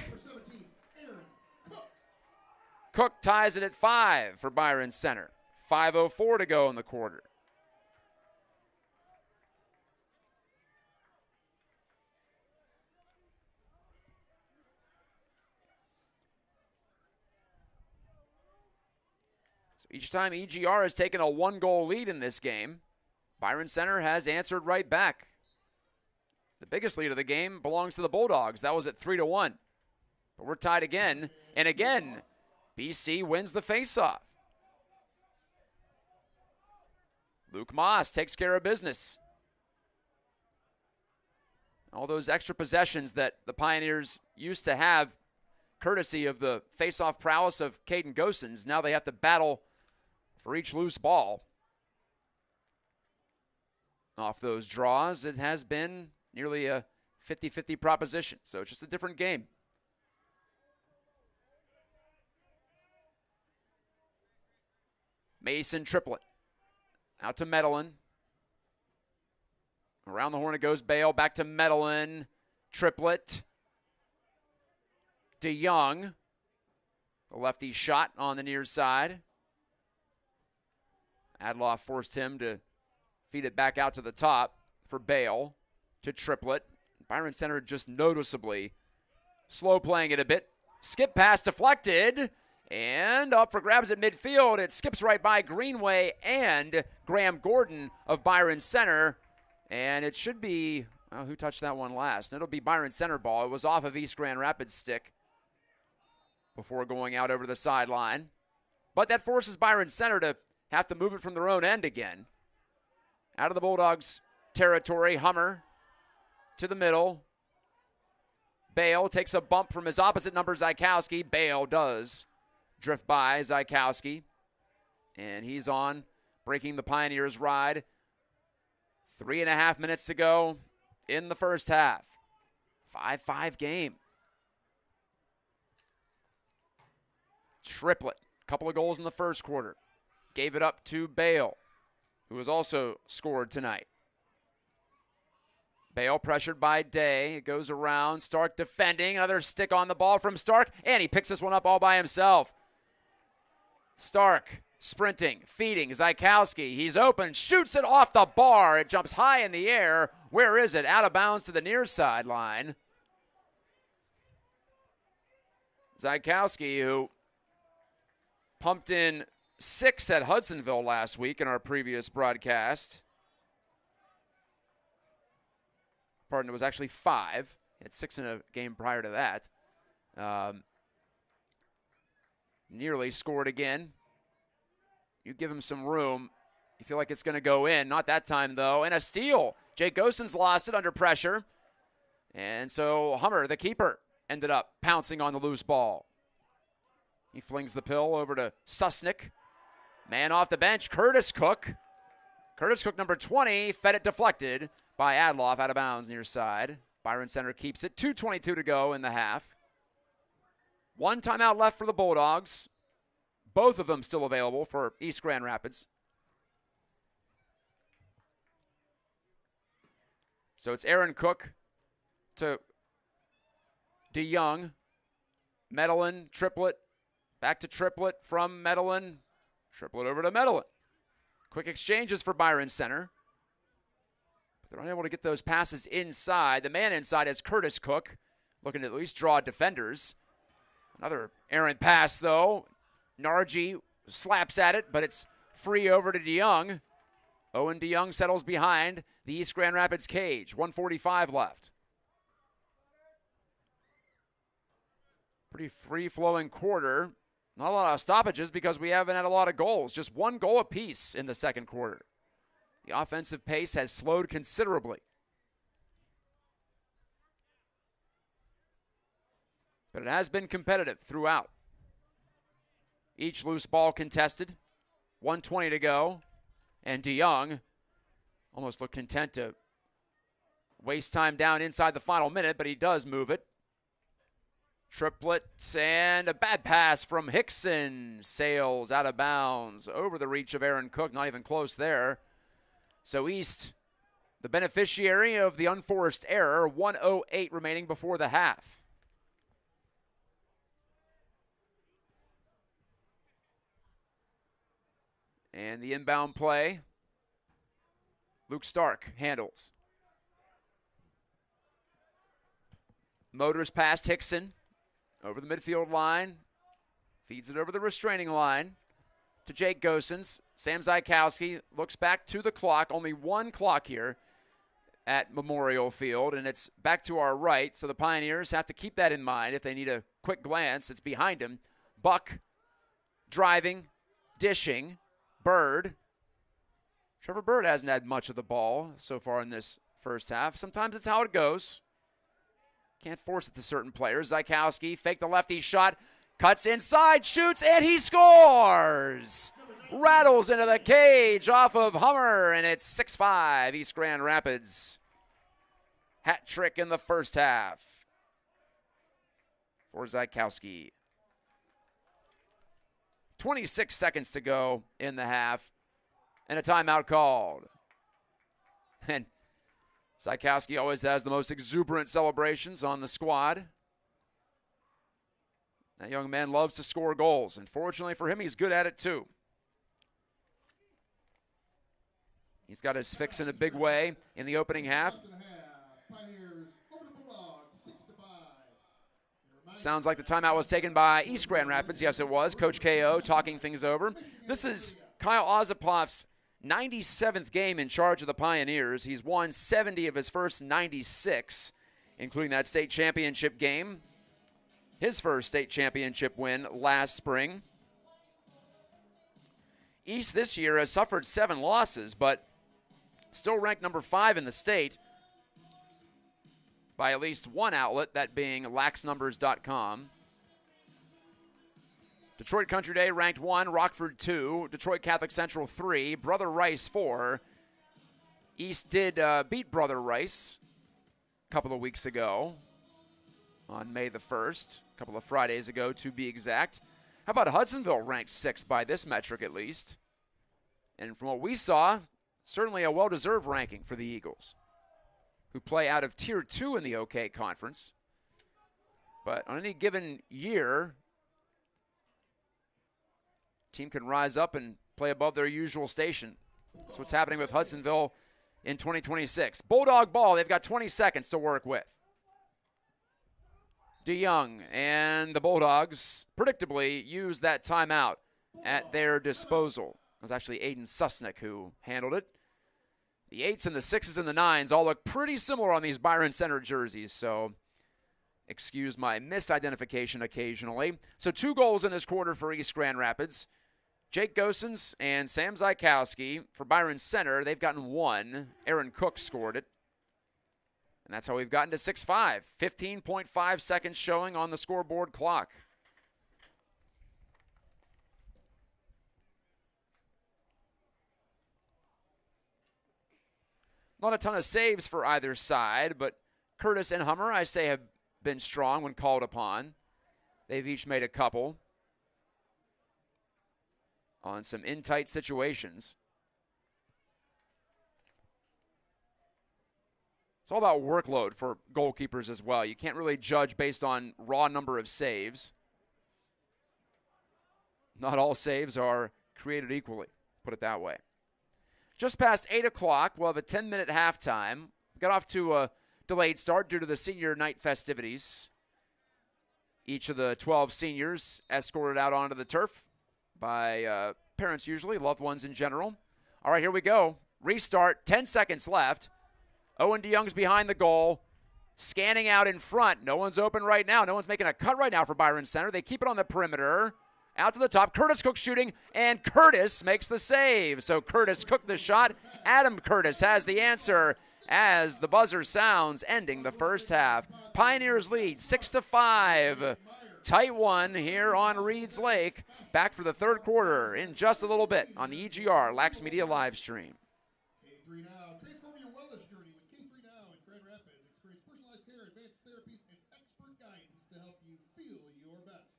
Cook ties it at 5 for Byron Center. 5:04 to go in the quarter. So each time EGR has taken a 1-goal lead in this game, Byron Center has answered right back. The biggest lead of the game belongs to the Bulldogs. That was at 3-1. But we're tied again. And again, BC wins the faceoff. Luke Moss takes care of business. All those extra possessions that the Pioneers used to have, courtesy of the faceoff prowess of Caden Gosens, now they have to battle for each loose ball. Off those draws, it has been nearly a 50-50 proposition, so it's just a different game. Mason triplet. Out to Medellin. Around the horn it goes Bale, back to Medellin. Triplet. DeYoung. The lefty shot on the near side. Adloff forced him to feed it back out to the top for Bale to Triplet. Byron Center just noticeably slow playing it a bit. Skip pass deflected. And up for grabs at midfield. It skips right by Greenway and Graham Gordon of Byron Center. And it should be, well, who touched that one last? It'll be Byron Center ball. It was off of East Grand Rapids' stick before going out over the sideline. But that forces Byron Center to have to move it from their own end again. Out of the Bulldogs' territory, Hummer to the middle. Bale takes a bump from his opposite number, Zykowski. Bale does drift by Zykowski. And he's on, breaking the Pioneers' ride. 3.5 minutes to go in the first half. 5-5 game. Triplet. Couple of goals in the first quarter. Gave it up to Bale, who has also scored tonight. Bale pressured by Day. It goes around. Stark defending. Another stick on the ball from Stark. And he picks this one up all by himself. Stark sprinting, feeding. Zykowski. He's open. Shoots it off the bar. It jumps high in the air. Where is it? Out of bounds to the near sideline. Zykowski, who pumped in 6 at Hudsonville last week in our previous broadcast. Pardon, it was actually 5. He had 6 in a game prior to that. Nearly scored again. You give him some room. You feel like it's going to go in. Not that time, though. And a steal. Jake Gosens lost it under pressure. And so Hummer, the keeper, ended up pouncing on the loose ball. He flings the pill over to Susnick. Man off the bench, Curtis Cook. Curtis Cook, number 20, fed it deflected by Adloff out of bounds near side. Byron Center keeps it. 2:22 to go in the half. 1 timeout left for the Bulldogs. Both of them still available for East Grand Rapids. So it's Aaron Cook to DeYoung. Medellin, Triplet. Back to Triplet from Medellin. Triplet over to Medellin. Quick exchanges for Byron Center. But they're unable to get those passes inside. The man inside is Curtis Cook, looking to at least draw defenders. Another errant pass, though. Nargi slaps at it, but it's free over to DeYoung. Owen DeYoung settles behind the East Grand Rapids cage. 1:45 left. Pretty free-flowing quarter. Not a lot of stoppages because we haven't had a lot of goals. Just 1 goal apiece in the second quarter. The offensive pace has slowed considerably. But it has been competitive throughout. Each loose ball contested. 1:20 to go. And DeYoung almost looked content to waste time down inside the final minute, but he does move it. Triplets and a bad pass from Hickson. Sails out of bounds over the reach of Aaron Cook. Not even close there. So East, the beneficiary of the unforced error. 1:08 remaining before the half. And the inbound play. Luke Stark handles. Motors past Hickson. Over the midfield line. Feeds it over the restraining line to Jake Gosens. Sam Zykowski looks back to the clock. Only 1 clock here at Memorial Field, and it's back to our right. So the Pioneers have to keep that in mind if they need a quick glance. It's behind him. Buck driving, dishing. Bird. Trevor Bird hasn't had much of the ball so far in this first half. Sometimes it's how it goes. Can't force it to certain players. Zykowski, fake the lefty shot, cuts inside, shoots, and he scores! Rattles into the cage off of Hummer, and it's 6-5 East Grand Rapids. Hat trick in the first half for Zykowski. 26 seconds to go in the half, and a timeout called. And Zykowski always has the most exuberant celebrations on the squad. That young man loves to score goals, and fortunately for him, he's good at it too. He's got his fix in a big way in the opening half. Sounds like the timeout was taken by East Grand Rapids. Yes, it was. Coach KO talking things over. This is Kyle Ozapoff's 97th game in charge of the Pioneers. He's won 70 of his first 96, including that state championship game. His first state championship win last spring. East this year has suffered 7 losses, but still ranked number 5 in the state by at least one outlet, that being laxnumbers.com. Detroit Country Day ranked 1, Rockford 2, Detroit Catholic Central 3, Brother Rice 4. East did beat Brother Rice a couple of weeks ago on May the 1st, a couple of Fridays ago to be exact. How about Hudsonville ranked 6th by this metric at least? And from what we saw, certainly a well-deserved ranking for the Eagles, who play out of Tier 2 in the OK Conference. But on any given year, team can rise up and play above their usual station. That's what's happening with Hudsonville in 2026. Bulldog ball, they've got 20 seconds to work with. DeYoung and the Bulldogs predictably used that timeout at their disposal. It was actually Aiden Susnick who handled it. The 8s and the 6s and the 9s all look pretty similar on these Byron Center jerseys, so excuse my misidentification occasionally. So 2 goals in this quarter for East Grand Rapids. Jake Gosens and Sam Zykowski. For Byron Center, they've gotten 1. Aaron Cook scored it. And that's how we've gotten to 6-5. 15.5 seconds showing on the scoreboard clock. Not a ton of saves for either side, but Curtis and Hummer, I say, have been strong when called upon. They've each made a couple on some in-tight situations. It's all about workload for goalkeepers as well. You can't really judge based on raw number of saves. Not all saves are created equally, put it that way. Just past 8 o'clock, we'll have a 10-minute halftime. Got off to a delayed start due to the senior night festivities. Each of the 12 seniors escorted out onto the turf by parents usually, loved ones in general. All right, here we go. Restart, 10 seconds left. Owen DeYoung's behind the goal, scanning out in front. No one's open right now. No one's making a cut right now for Byron Center. They keep it on the perimeter. Out to the top. Curtis Cook shooting, and Curtis makes the save. So Curtis Cook the shot. Adam Curtis has the answer as the buzzer sounds, ending the first half. Pioneers lead 6-5. Tight one here on Reeds Lake. Back for the third quarter in just a little bit on the EGR Lax Media live stream. K3 Now. Transform your wellness journey with K3 Now in Grand Rapids. Experience personalized care, advanced therapies, and expert guidance to help you feel your best.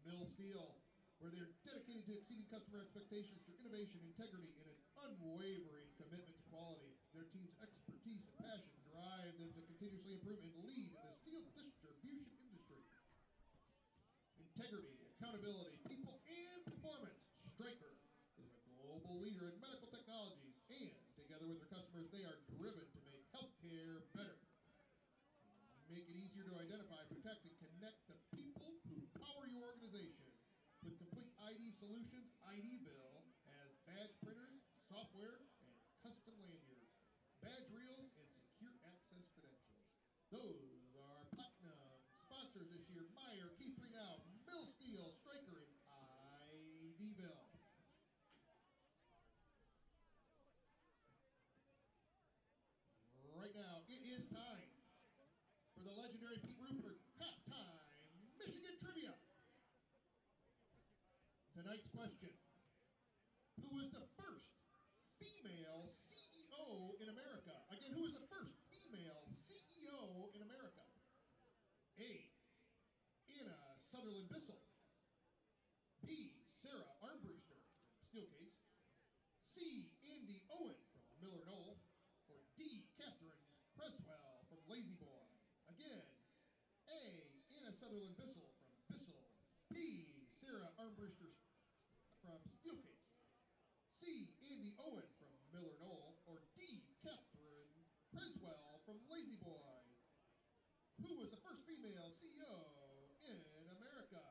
Mill Steel, where they're dedicated to exceeding customer expectations through innovation, integrity, and an unwavering commitment to quality. Their team's expertise and passion drive them to continuously improve and lead in the steel distribution industry. Integrity, accountability, people, and performance. Stryker is a global leader in medical technologies, and together with their customers, they are driven to make healthcare better. Make it easier to identify, protect, and connect the people who power your organization. With complete ID solutions, IDville has badge printers, software, and custom lanyards, badge reels, and secure access credentials. Those are Platinum sponsors this year: Meyer, K3 Now, Mill Steel, Stryker, and IDville. Right now, it is time for the legendary Pete Rupert halftime Michigan trivia. Tonight's question: who was the first female CEO in America? Again, who was the first female CEO in America? A. Anna Sutherland Bissell. B. Sarah Armbruster from Steelcase. C. Andy Owen from Miller Knoll. Or D. Catherine Creswell from Lazy Boy. Again, A. Anna Sutherland Bissell from Bissell. B. Sarah Armbruster from Steelcase. C. Andy Owen from Miller Knoll. Or D. Catherine Creswell from Lazy Boy. Who was the first female CEO in America?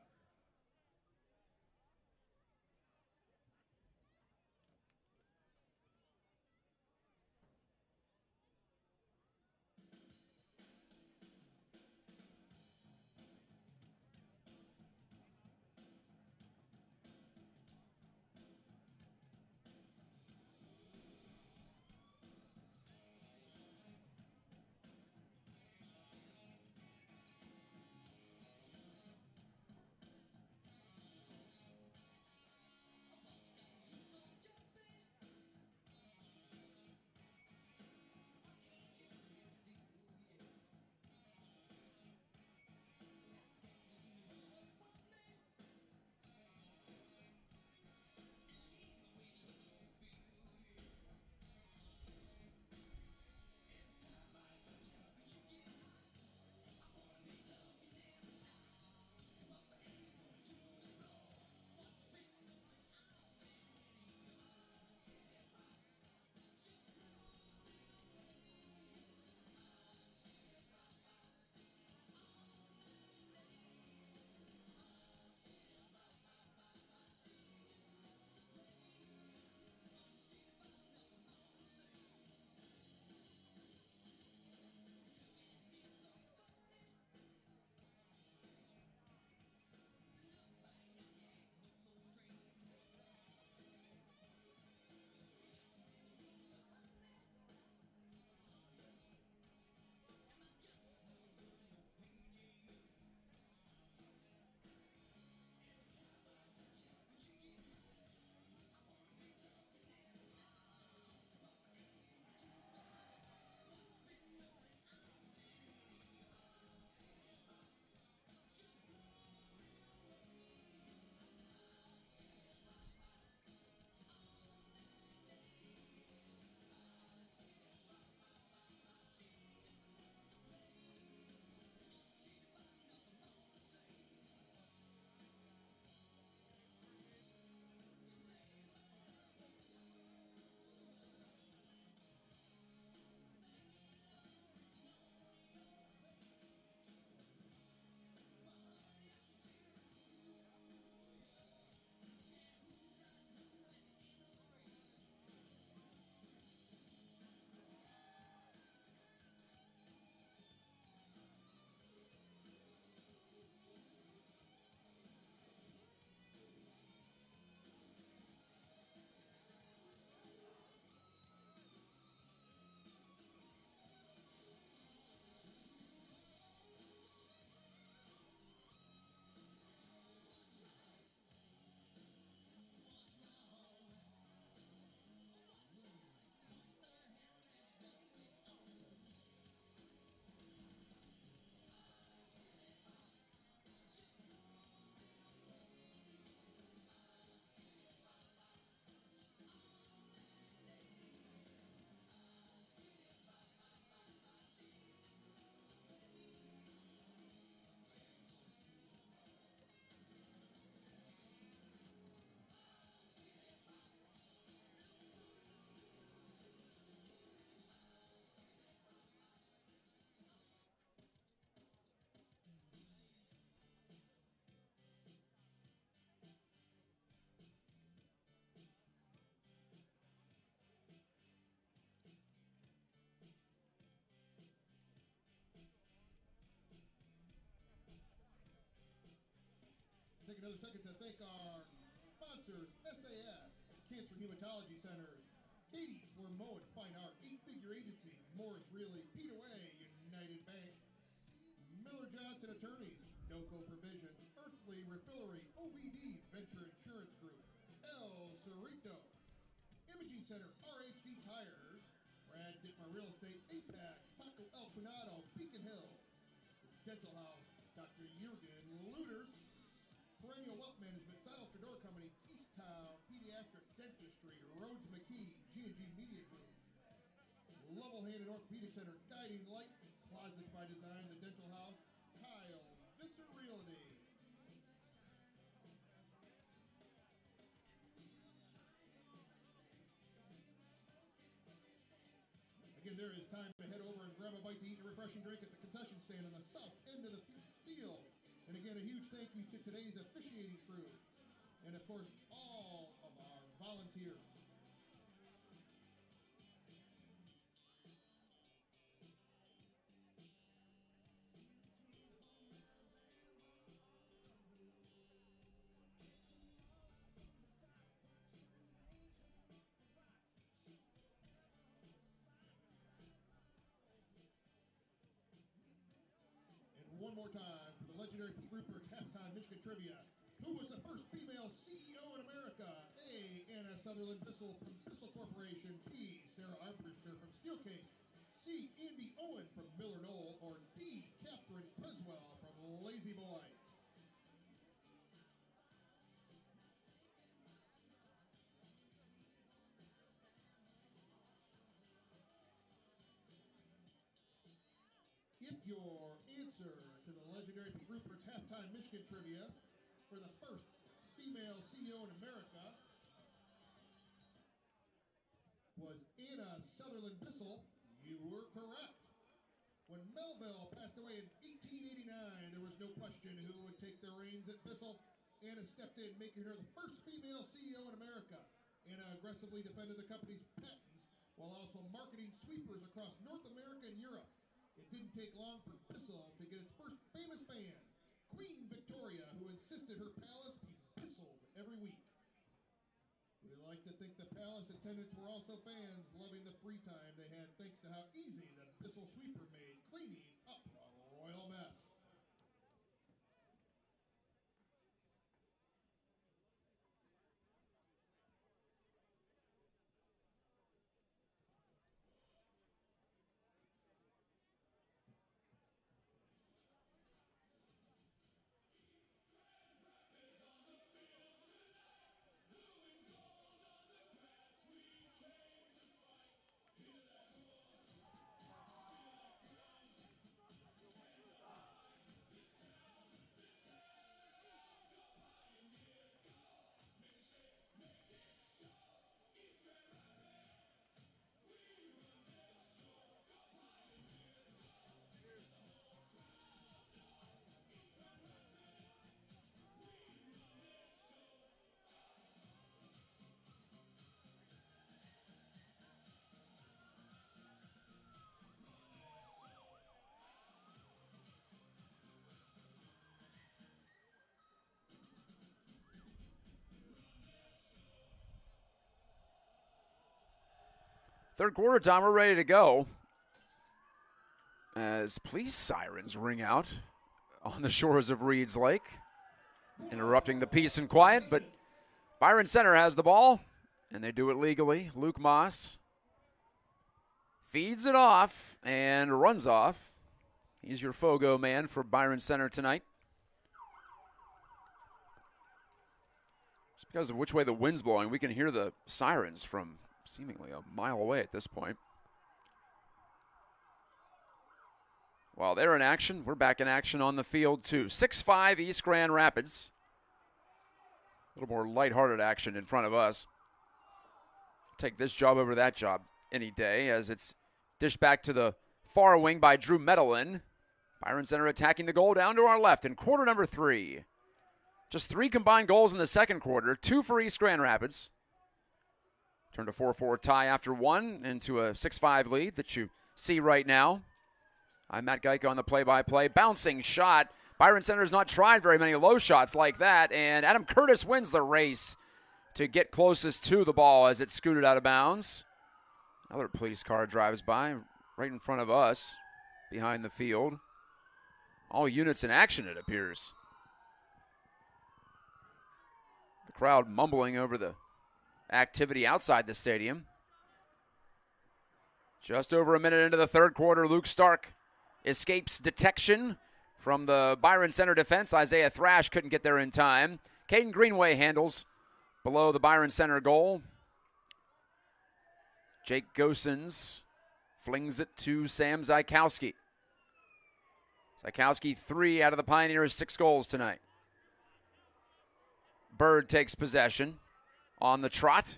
another second to thank our sponsors, SAS, Cancer Hematology Center, Katie for Moen Fine Art, 8-Figure Agency, Morris Realty, Peterway, United Bank, Miller Johnson Attorneys, NOCO Provision, Earthly Refillery, OBD Venture Insurance Group, El Cerrito, Imaging Center, RHD Tires, Brad Dittmer Real Estate, Apex, Taco El Cunado, Beacon Hill, Dental House, Dr. Jurgen Looters, Perennial Wealth Management, Silencer Door Company, Easttown Pediatric Dentistry, Rhodes McKee, G&G Media Group, Level-Handed Orthopedic Center, Guiding Light, Closets by Design, The Dental House, Kyle Visser Realty. Again, there is time to head over and grab a bite to eat and a refreshing drink at the concession stand on the south end of the field. And again, a huge thank you to today's officiating crew. And of course, all of our volunteers. One more time for the legendary Pete Rupert's halftime Michigan trivia. Who was the first female CEO in America? A. Anna Sutherland Bissell from Bissell Corporation. B. Sarah Armbruster from Steelcase. C. Andy Owen from Miller Knoll. Or D. Catherine Creswell from Lazy Boy. If your answer to the legendary Pete Rupert's halftime Michigan trivia for the first female CEO in America was Anna Sutherland Bissell, you were correct. When Melville passed away in 1889, there was no question who would take the reins at Bissell. Anna stepped in, making her the first female CEO in America. Anna aggressively defended the company's patents while also marketing sweepers across North America and Europe. It didn't take long for Bissell to get its first famous fan, Queen Victoria, who insisted her palace be Bisseled every week. We like to think the palace attendants were also fans, loving the free time they had thanks to how easy the Bissell sweeper made cleaning up a royal mess. Third quarter time, we're ready to go. As police sirens ring out on the shores of Reeds Lake, interrupting the peace and quiet, but Byron Center has the ball, and they do it legally. Luke Moss feeds it off and runs off. He's your Fogo man for Byron Center tonight. Just because of which way the wind's blowing, we can hear the sirens from seemingly a mile away at this point. While they're in action, we're back in action on the field too. 6-5 East Grand Rapids. A little more lighthearted action in front of us. Take this job over that job any day as it's dished back to the far wing by Drew Medellin. Byron Center attacking the goal down to our left in quarter number 3. Just 3 combined goals in the second quarter, 2 for East Grand Rapids. Turned a 4-4 tie after 1 into a 6-5 lead that you see right now. I'm Matt Gajtka on the play-by-play. Bouncing shot Byron Center has not tried very many low shots like that, and Adam Curtis wins the race to get closest to the ball as it scooted out of bounds. Another police car drives by right in front of us, behind the field. All units in action, it appears. The crowd mumbling over the activity outside the stadium. Just over a minute into the third quarter, Luke Stark escapes detection from the Byron Center defense. Isaiah Thrash couldn't get there in time. Caden Greenway handles below the Byron Center goal. Jake Gosens flings it to Sam Zykowski. Zykowski, 3 out of the Pioneers' 6 goals tonight. Bird takes possession on the trot.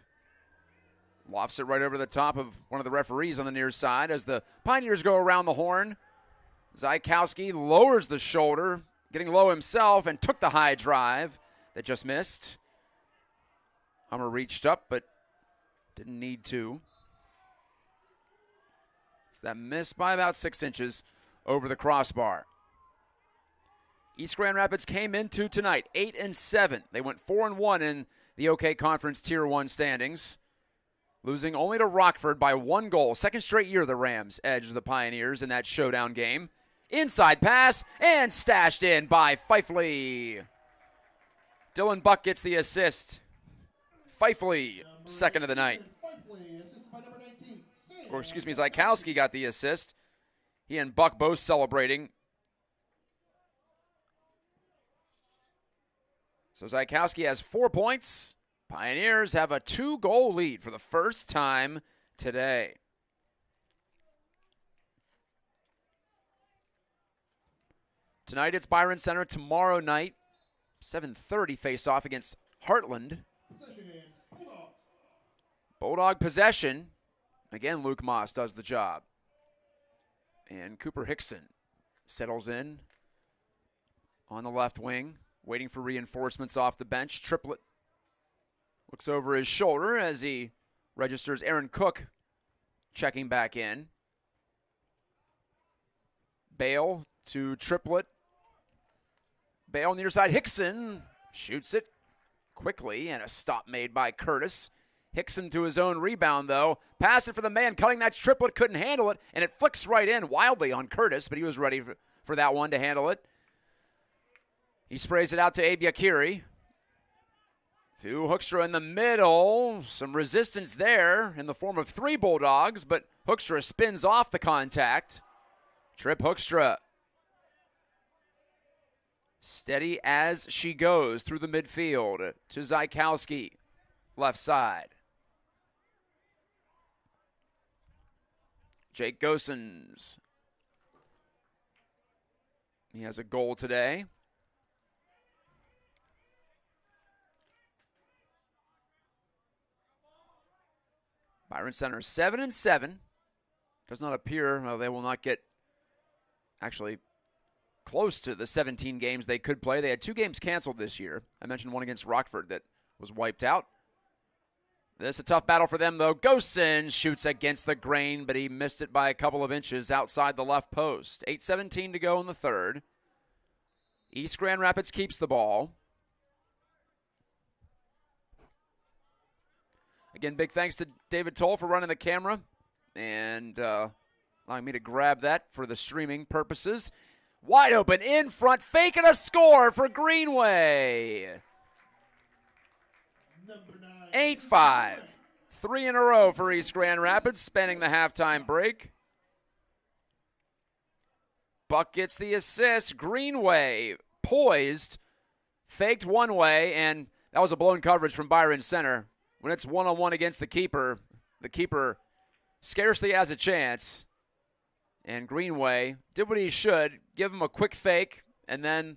Lofts it right over the top of one of the referees on the near side as the Pioneers go around the horn. Zykowski lowers the shoulder, getting low himself, and took the high drive that just missed. Hummer reached up, but didn't need to. So that missed by about 6 inches over the crossbar. East Grand Rapids came into tonight 8-7. They went 4-1 in the OK Conference Tier 1 standings, losing only to Rockford by 1 goal. Second straight year the Rams edged the Pioneers in that showdown game. Inside pass and stashed in by Fifley. Dylan Buck gets the assist. Fifley, second of the night. Or excuse me, Zykowski got the assist. He and Buck both celebrating. So Zykowski has 4 points. Pioneers have a 2-goal lead for the first time today. Tonight it's Byron Center. Tomorrow night, 7:30 face-off against Heartland. Bulldog possession. Again, Luke Moss does the job. And Cooper Hickson settles in on the left wing, waiting for reinforcements off the bench. Triplett looks over his shoulder as he registers Aaron Cook checking back in. Bale to Triplett. Bale on the near side. Hickson shoots it quickly, and a stop made by Curtis. Hickson to his own rebound, though. Pass it for the man cutting that. Triplett couldn't handle it, and it flicks right in wildly on Curtis, but he was ready for that one to handle it. He sprays it out to Abe Yakiri. To Hoekstra in the middle. Some resistance there in the form of 3 Bulldogs, but Hoekstra spins off the contact. Trip Hoekstra. Steady as she goes through the midfield to Zykowski, left side. Jake Gosens. He has a goal today. Byron Center 7-7. Does not appear, well, they will not get actually close to the 17 games they could play. They had 2 games canceled this year. I mentioned one against Rockford that was wiped out. This is a tough battle for them, though. Gosens shoots against the grain, but he missed it by a couple of inches outside the left post. 8:17 to go in the third. East Grand Rapids keeps the ball. Again, big thanks to David Toll for running the camera and allowing me to grab that for the streaming purposes. Wide open in front, faking a score for Greenway. 8-5. 3 in a row for East Grand Rapids, spanning the halftime break. Buck gets the assist. Greenway poised, faked one way, and that was a blown coverage from Byron Center. When it's one-on-one against the keeper scarcely has a chance. And Greenway did what he should, give him a quick fake, and then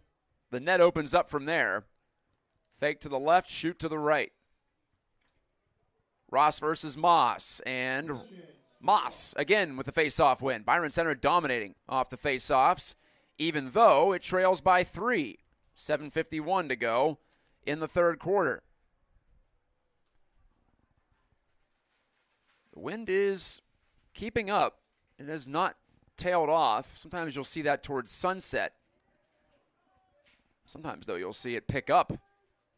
the net opens up from there. Fake to the left, shoot to the right. Ross versus Moss, and Moss again with the face-off win. Byron Center dominating off the face-offs, even though it trails by 3. 7:51 to go in the third quarter. The wind is keeping up. It has not tailed off. Sometimes you'll see that towards sunset. Sometimes, though, you'll see it pick up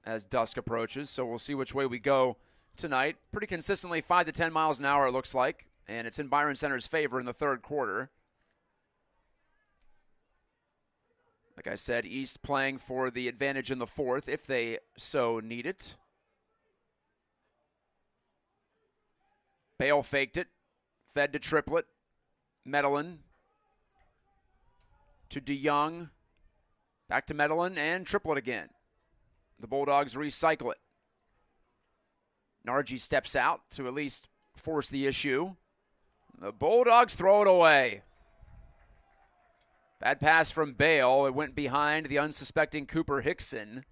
as dusk approaches, so we'll see which way we go tonight. Pretty consistently 5 to 10 miles an hour, it looks like, and it's in Byron Center's favor in the third quarter. Like I said, East playing for the advantage in the fourth if they so need it. Bale faked it, fed to Triplett. Medellin to DeYoung. Back to Medellin and Triplett again. The Bulldogs recycle it. Nargi steps out to at least force the issue. The Bulldogs throw it away. Bad pass from Bale. It went behind the unsuspecting Cooper Hickson.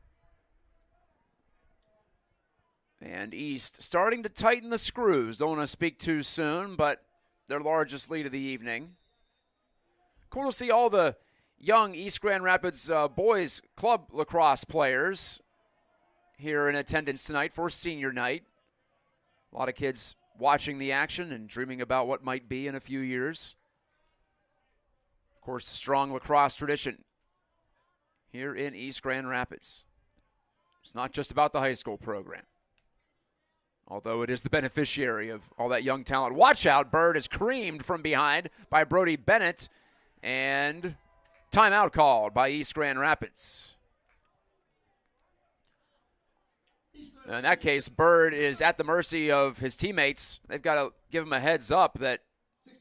And East starting to tighten the screws. Don't want to speak too soon, but their largest lead of the evening. Cool to see all the young East Grand Rapids boys club lacrosse players here in attendance tonight for senior night. A lot of kids watching the action and dreaming about what might be in a few years. Of course, strong lacrosse tradition here in East Grand Rapids. It's not just about the high school program, although it is the beneficiary of all that young talent. Watch out, Bird is creamed from behind by Brody Bennett, and timeout called by East Grand Rapids. In that case, Bird is at the mercy of his teammates. They've got to give him a heads up that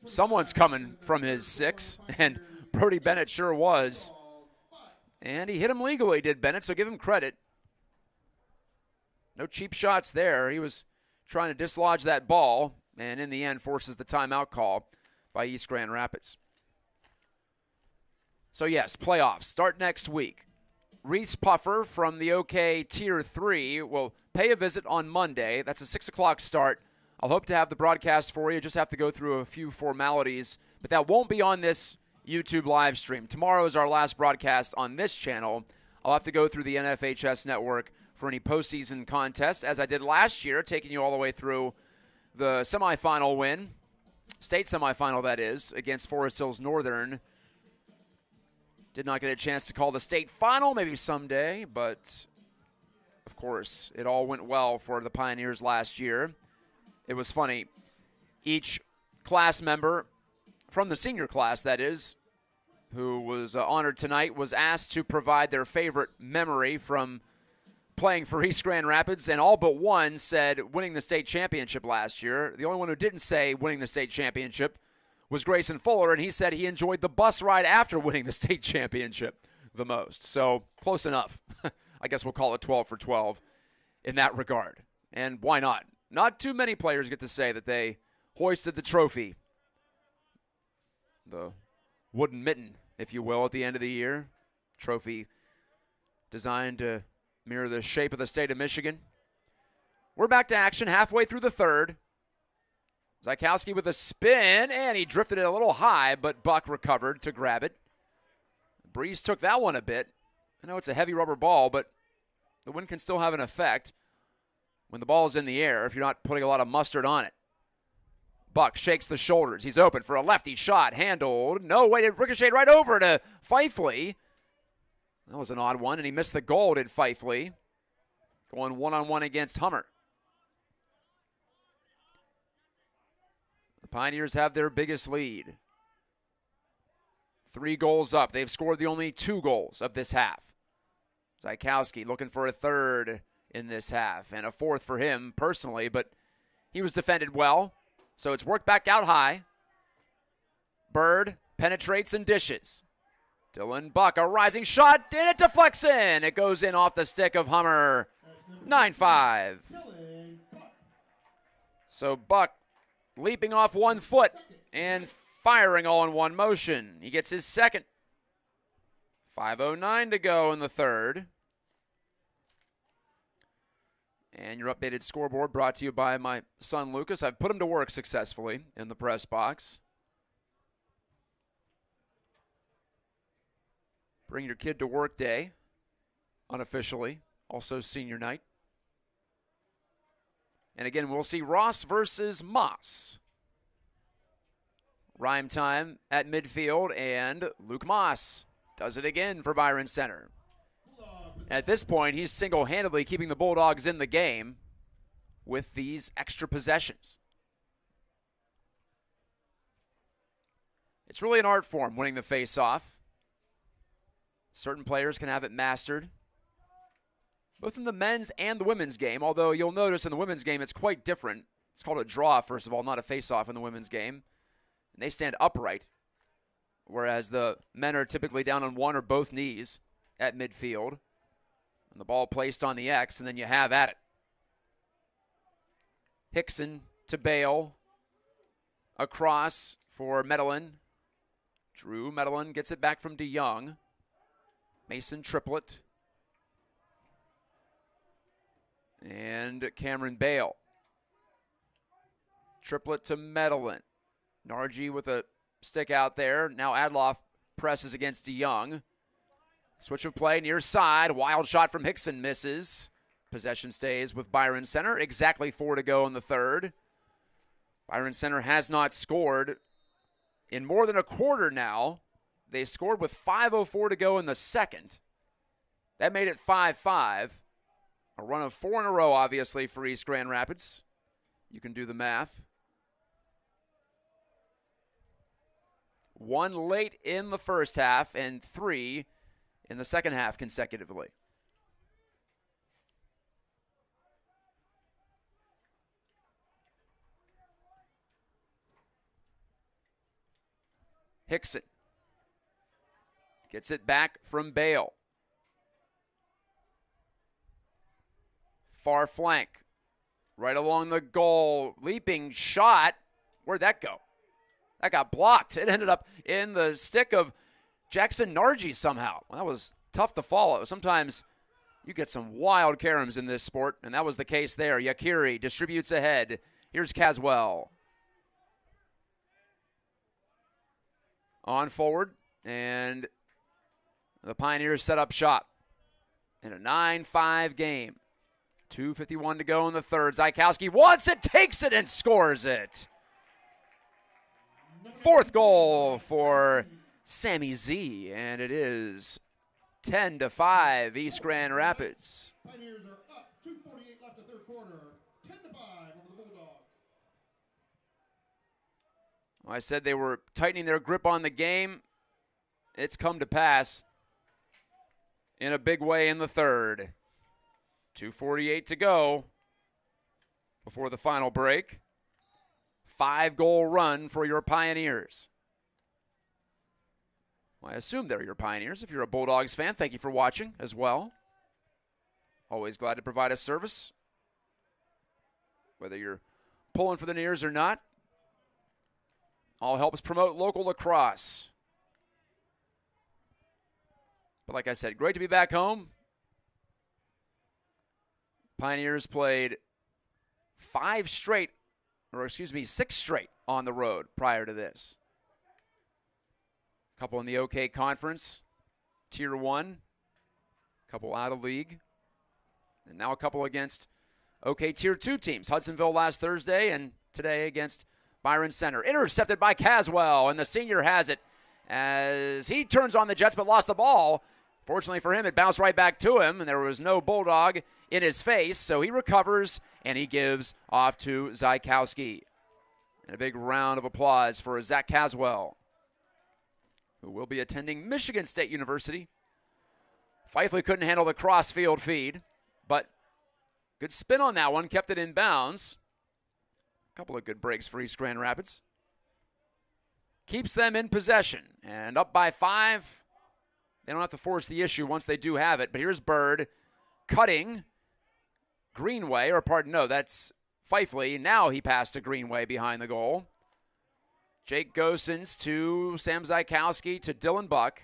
someone's coming from his 6, and Brody Bennett sure was. And he hit him legally, did Bennett, so give him credit. No cheap shots there. He was trying to dislodge that ball, and in the end forces the timeout call by East Grand Rapids. So yes, playoffs start next week. Reese Puffer from the OK Tier 3 will pay a visit on Monday. That's a 6 o'clock start. I'll hope to have the broadcast for you. Just have to go through a few formalities, but that won't be on this YouTube live stream. Tomorrow is our last broadcast on this channel. I'll have to go through the NFHS network for any postseason contests, as I did last year, taking you all the way through the semifinal win, state semifinal that is, against Forest Hills Northern. Did not get a chance to call the state final, maybe someday, but of course, it all went well for the Pioneers last year. It was funny. Each class member, from the senior class that is, who was honored tonight, was asked to provide their favorite memory from playing for East Grand Rapids, and all but one said winning the state championship last year. The only one who didn't say winning the state championship was Grayson Fuller, and he said he enjoyed the bus ride after winning the state championship the most. So, close enough. I guess we'll call it 12 for 12 in that regard. And why not? Not too many players get to say that they hoisted the trophy, the wooden mitten, if you will, at the end of the year. Trophy designed to mirror the shape of the state of Michigan. We're back to action halfway through the third. Zykowski with a spin, and he drifted it a little high, but Buck recovered to grab it. Breeze took that one a bit. I know it's a heavy rubber ball, but the wind can still have an effect when the ball is in the air if you're not putting a lot of mustard on it. Buck shakes the shoulders. He's open for a lefty shot. Handled. No, wait, it ricocheted right over to Fifely. That was an odd one, and he missed the goal, did Fifely. Going one-on-one against Hummer. The Pioneers have their biggest lead. 3 goals up. They've scored the only 2 goals of this half. Zykowski looking for a third in this half, and a fourth for him personally, but he was defended well, so it's worked back out high. Bird penetrates and dishes. Dylan Buck, a rising shot, and it deflects in. It goes in off the stick of Hummer. 9-5. So Buck leaping off one foot and firing all in one motion. He gets his second. 5:09 to go in the third. And your updated scoreboard brought to you by my son Lucas. I've put him to work successfully in the press box. Bring your kid to work day, unofficially, also senior night. And again, we'll see Ross versus Moss. Rhyme time at midfield, and Luke Moss does it again for Byron Center. At this point, he's single-handedly keeping the Bulldogs in the game with these extra possessions. It's really an art form, winning the face-off. Certain players can have it mastered, both in the men's and the women's game, although you'll notice in the women's game it's quite different. It's called a draw, first of all, not a face-off in the women's game. And they stand upright, whereas the men are typically down on one or both knees at midfield. And the ball placed on the X, and then you have at it. Hickson to Bale. Across for Medellin. Drew Medellin gets it back from DeYoung. Mason Triplett. And Cameron Bale. Triplett to Medellin. Nargi with a stick out there. Now Adloff presses against DeYoung. Switch of play near side. Wild shot from Hickson misses. Possession stays with Byron Center. Exactly 4 to go in the third. Byron Center has not scored in more than a quarter now. They scored with 5:04 to go in the second. That made it 5-5. A run of 4 in a row, obviously, for East Grand Rapids. You can do the math. 1 late in the first half and 3 in the second half consecutively. Hickson gets it back from Bale. Far flank. Right along the goal. Leaping shot. Where'd that go? That got blocked. It ended up in the stick of Jackson Nargi somehow. Well, that was tough to follow. Sometimes you get some wild caroms in this sport, and that was the case there. Yakiri distributes ahead. Here's Caswell. On forward, and the Pioneers set up shop in a 9-5 game. 2:51 to go in the third. Zajkowski wants it, takes it, and scores it. 4th goal for Sammy Z, and it is 10-5 East Grand Rapids. Pioneers are up. 2:48 left of third quarter. 10-5 over the Bulldogs. I said they were tightening their grip on the game. It's come to pass in a big way in the third. 2:48 to go before the final break. 5-goal run for your Pioneers. Well, I assume they're your Pioneers. If you're a Bulldogs fan, thank you for watching as well. Always glad to provide a service, whether you're pulling for the Nears or not. All helps promote local lacrosse. But like I said, great to be back home. Pioneers played 6 straight on the road prior to this. A couple in the OK Conference, Tier 1, a couple out of league, and now a couple against OK Tier 2 teams. Hudsonville last Thursday and today against Byron Center. Intercepted by Caswell, and the senior has it as he turns on the Jets but lost the ball. Fortunately for him, it bounced right back to him, and there was no Bulldog in his face, so he recovers, and he gives off to Zajkowski. And a big round of applause for Zach Caswell, who will be attending Michigan State University. Fifley couldn't handle the cross-field feed, but good spin on that one, kept it in bounds. A couple of good breaks for East Grand Rapids. Keeps them in possession, and up by 5. They don't have to force the issue once they do have it. But here's Bird cutting Greenway, that's Fifley. Now he passed to Greenway behind the goal. Jake Gosens to Sam Zajkowski to Dylan Buck.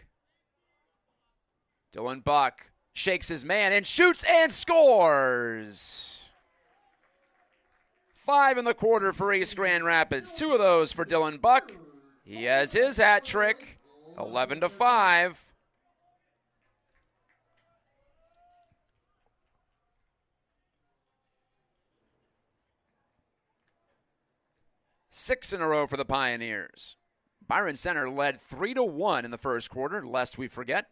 Dylan Buck shakes his man and shoots and scores. 5 in the quarter for East Grand Rapids. 2 of those for Dylan Buck. He has his hat trick. 11-5. 6 in a row for the Pioneers. Byron Center led 3-1 in the first quarter, lest we forget.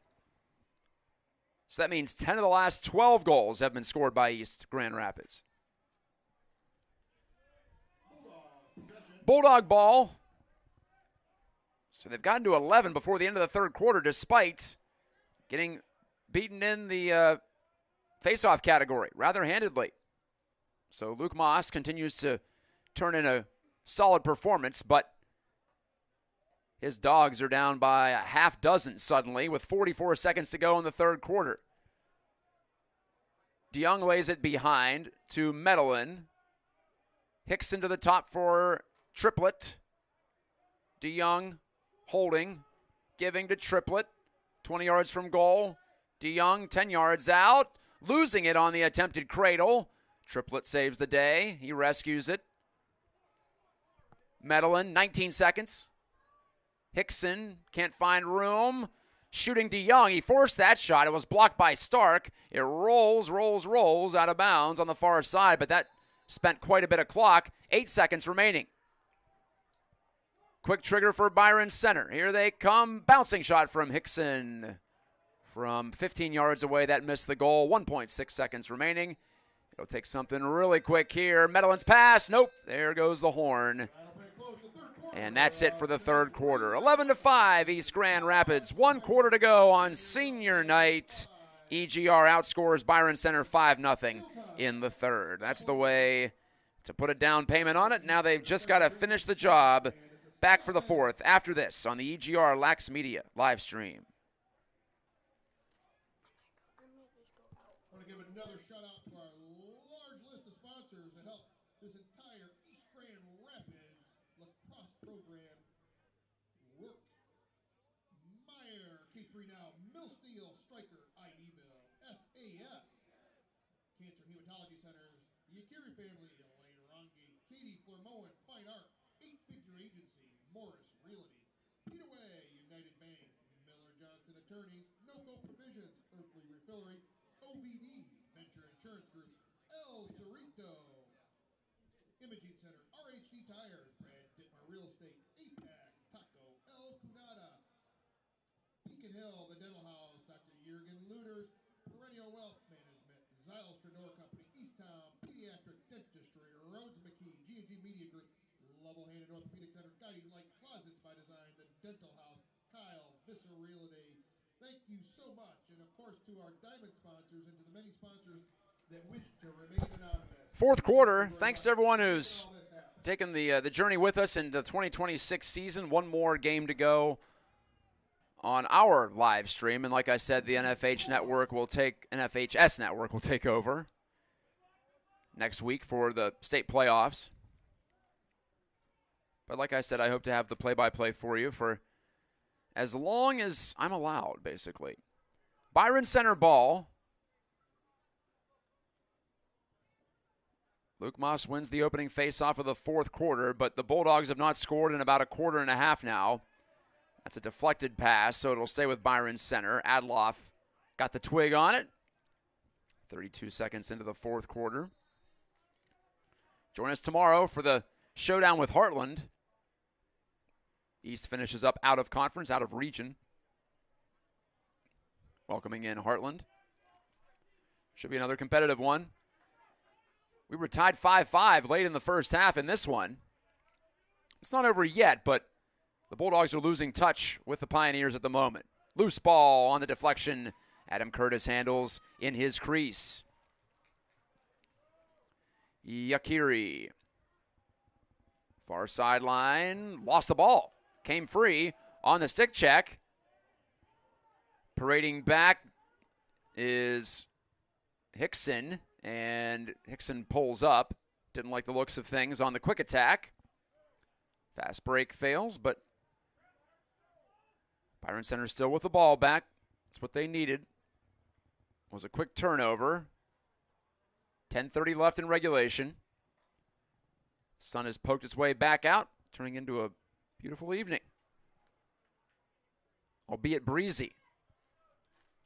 So that means 10 of the last 12 goals have been scored by East Grand Rapids. Bulldog ball. So they've gotten to 11 before the end of the third quarter, despite getting beaten in the face-off category rather handedly. So Luke Moss continues to turn in a solid performance, but his Dogs are down by a half dozen suddenly with 44 seconds to go in the third quarter. DeYoung lays it behind to Medellin. Hickson to the top for Triplett. DeYoung holding, giving to Triplett. 20 yards from goal. DeYoung 10 yards out, losing it on the attempted cradle. Triplett saves the day. He rescues it. Medellin, 19 seconds. Hickson can't find room. Shooting DeYoung. He forced that shot. It was blocked by Stark. It rolls out of bounds on the far side, but that spent quite a bit of clock. 8 seconds remaining. Quick trigger for Byron Center. Here they come. Bouncing shot from Hickson. From 15 yards away, that missed the goal. 1.6 seconds remaining. It'll take something really quick here. Medellin's pass. Nope. There goes the horn. And that's it for the third quarter. 11-5, East Grand Rapids. 1 quarter to go on senior night. EGR outscores Byron Center 5-0 in the third. That's the way to put a down payment on it. Now they've just got to finish the job. Back for the fourth after this on the EGR Lax Media live stream. I want to give another shout out to our large list of sponsors that help this entire East Grand Rapids lacrosse program work. Meyer, K3 Now, Millsteel, Stryker, IDville, SAS, Cancer Hematology Centers, Yakiri Family, Elaine Rongi, Katie Flermoen, Fine Art, 8-Figure Agency, Morris Realty, Peterway, United Bank, Miller Johnson Attorneys, NOCO Provisions, Earthly Refillery, OVD, Venture Insurance Group, El Cerrito, Imaging Center, RHD Tires, Brad Dittmar Real Estate, APAC, Taco, El Cunada, Beacon Hill, The Dental House, Dr. Jürgen Luters, Perennial Wealth Management, Zyle Stranor Company, Easttown, Pediatric Dentistry, Rhodes McKee, G&G Media Group, Level-Handed Orthopedic Center, Guiding Light Closets by Design, The Dental House, Kyle, Visser Realty. Thank you so much. And, of course, to our diamond sponsors and to the many sponsors that wish to remain anonymous. Fourth quarter. Thanks to everyone who's taken the journey with us into the 2026 season. One more game to go on our live stream. And like I said, the NFHS network will take over next week for the state playoffs. But like I said, I hope to have the play-by-play for you for as long as I'm allowed, basically. Byron Center ball. Luke Moss wins the opening face-off of the fourth quarter, but the Bulldogs have not scored in about a quarter and a half now. That's a deflected pass, so it'll stay with Byron Center. Adloff got the twig on it. 32 seconds into the fourth quarter. Join us tomorrow for the showdown with Heartland. East finishes up out of conference, out of region. Welcoming in Heartland. Should be another competitive one. We were tied 5-5 late in the first half in this one. It's not over yet, but the Bulldogs are losing touch with the Pioneers at the moment. Loose ball on the deflection. Adam Curtis handles in his crease. Yakiri. Far sideline. Lost the ball. Came free on the stick check. Parading back is Hickson. And Hickson pulls up. Didn't like the looks of things on the quick attack. Fast break fails, but Byron Center still with the ball back. That's what they needed. It was a quick turnover. 10:30 left in regulation. The sun has poked its way back out, turning into a beautiful evening. Albeit breezy.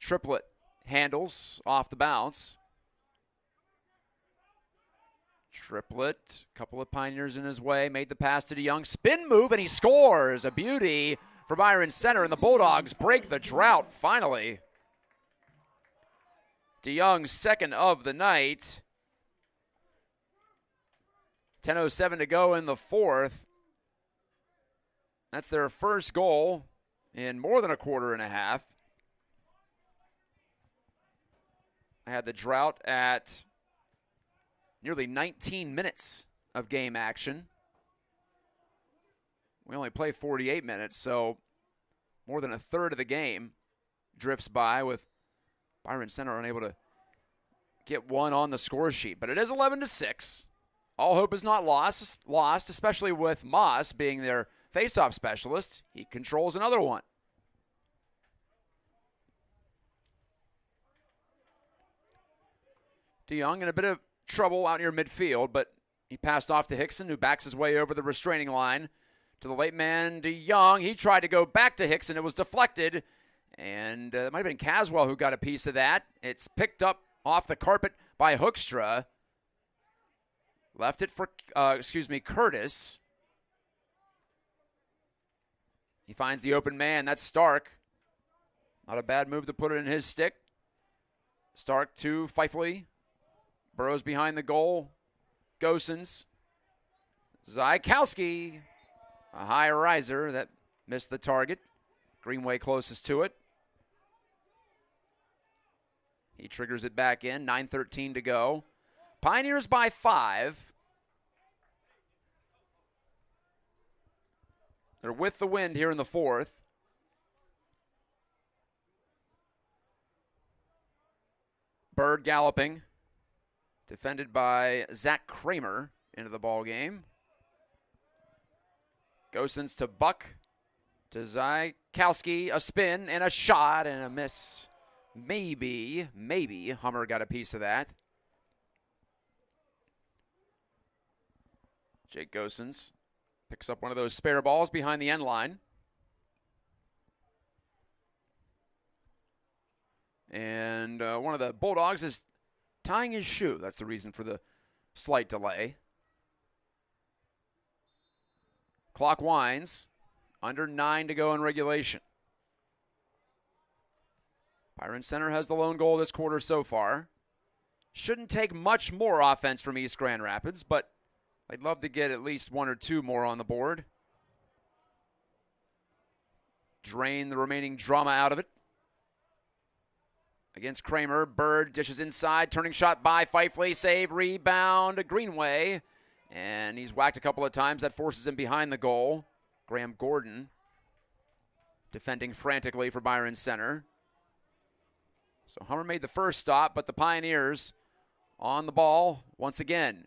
Triplett handles off the bounce. Triplett, a couple of Pioneers in his way, made the pass to DeYoung. Spin move, and he scores. A beauty for Byron Center, and the Bulldogs break the drought finally. DeYoung's second of the night. 10:07 to go in the fourth. That's their first goal in more than a quarter and a half. I had the drought at nearly 19 minutes of game action. We only play 48 minutes, so more than a third of the game drifts by with Byron Center unable to get one on the score sheet. But it is 11-6. All hope is not lost, especially with Moss being their faceoff specialist. He controls another one. DeYoung in a bit of trouble out near midfield, but he passed off to Hickson, who backs his way over the restraining line to the late man DeYoung. He tried to go back to Hickson. It was deflected, and it might have been Caswell who got a piece of that. It's picked up off the carpet by Hoekstra. Left it for, Curtis. He finds the open man. That's Stark. Not a bad move to put it in his stick. Stark to Fifley. Burrows behind the goal. Gosens. Zykowski. A high riser that missed the target. Greenway closest to it. He triggers it back in. 9:13 to go. Pioneers by 5. They're with the wind here in the fourth. Bird galloping. Defended by Zach Kramer into the ball game. Gosens to Buck. To Zykowski. A spin and a shot and a miss. Maybe Hummer got a piece of that. Jake Gosens picks up one of those spare balls behind the end line. And one of the Bulldogs is tying his shoe. That's the reason for the slight delay. Clock winds. Under 9 to go in regulation. Byron Center has the lone goal this quarter so far. Shouldn't take much more offense from East Grand Rapids, but I'd love to get at least one or two more on the board. Drain the remaining drama out of it. Against Kramer, Bird dishes inside, turning shot by Fifley, save, rebound, Greenway. And he's whacked a couple of times. That forces him behind the goal. Graham Gordon defending frantically for Byron Center. So Hummer made the first stop, but the Pioneers on the ball once again.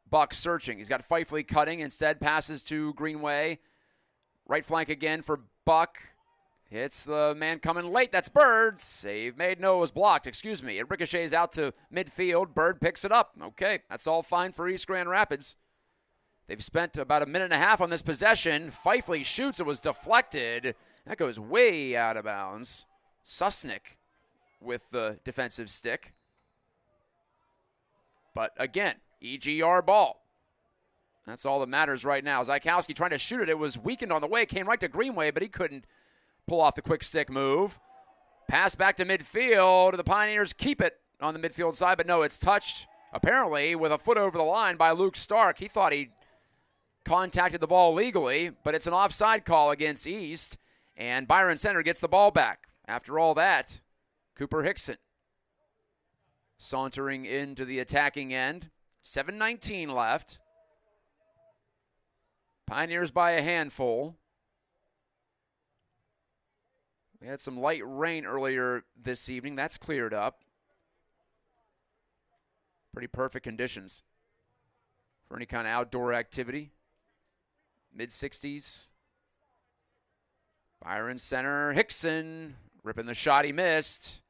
Buck searching. He's got Fifley cutting. Instead passes to Greenway. Right flank again for Buck. Hits the man coming late. That's Bird. Save made. No, it was blocked. Excuse me. It ricochets out to midfield. Bird picks it up. Okay, that's all fine for East Grand Rapids. They've spent about a minute and a half on this possession. Fifley shoots. It was deflected. That goes way out of bounds. Susnick with the defensive stick. But again, EGR ball. That's all that matters right now. Zykowski trying to shoot it. It was weakened on the way. Came right to Greenway, but he couldn't pull off the quick stick move. Pass back to midfield. The Pioneers keep it on the midfield side, but no, it's touched apparently with a foot over the line by Luke Stark. He thought he contacted the ball legally, but it's an offside call against East, and Byron Center gets the ball back. After all that, Cooper Hickson sauntering into the attacking end. 7:19 left. Pioneers by a handful. We had some light rain earlier this evening. That's cleared up. Pretty perfect conditions for any kind of outdoor activity. Mid-60s. Byron Center. Hickson ripping the shot he missed.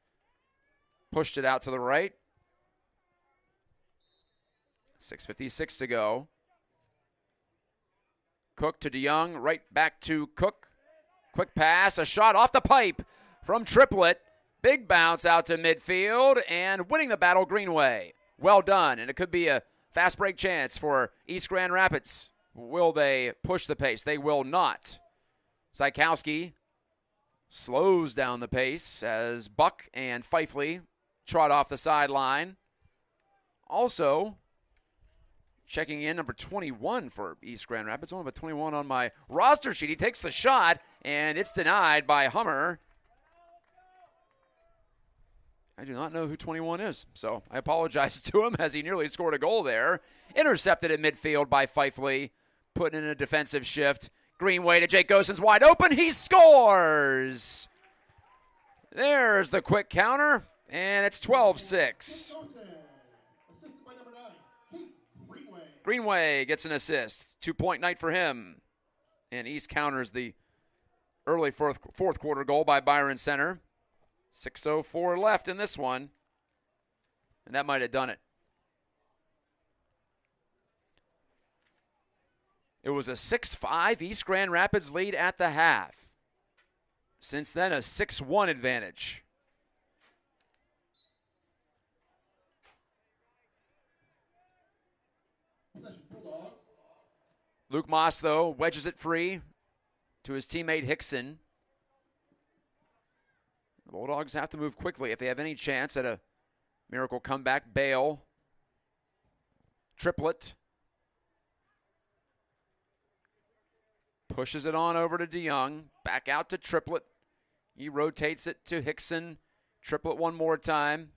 Pushed it out to the right. 6:56 to go. Cook to DeYoung. Right back to Cook. Quick pass. A shot off the pipe from Triplett. Big bounce out to midfield. And winning the battle, Greenway. Well done. And it could be a fast break chance for East Grand Rapids. Will they push the pace? They will not. Zykowski slows down the pace as Buck and Fifley trot off the sideline. Also, checking in, number 21 for East Grand Rapids. Only number 21 on my roster sheet. He takes the shot, and it's denied by Hummer. I do not know who 21 is, so I apologize to him as he nearly scored a goal there. Intercepted at midfield by Fifely, put in a defensive shift. Greenway to Jake Gosens, wide open. He scores! There's the quick counter, and it's 12-6. Greenway gets an assist. 2-point night for him. And East counters the early fourth quarter goal by Byron Center. 6:04 left in this one. And that might have done it. It was a 6-5 East Grand Rapids lead at the half. Since then, a 6-1 advantage. Luke Moss, though, wedges it free to his teammate Hickson. The Bulldogs have to move quickly if they have any chance at a miracle comeback. Bale. Triplett. Pushes it on over to DeYoung. Back out to Triplett. He rotates it to Hickson. Triplett one more time.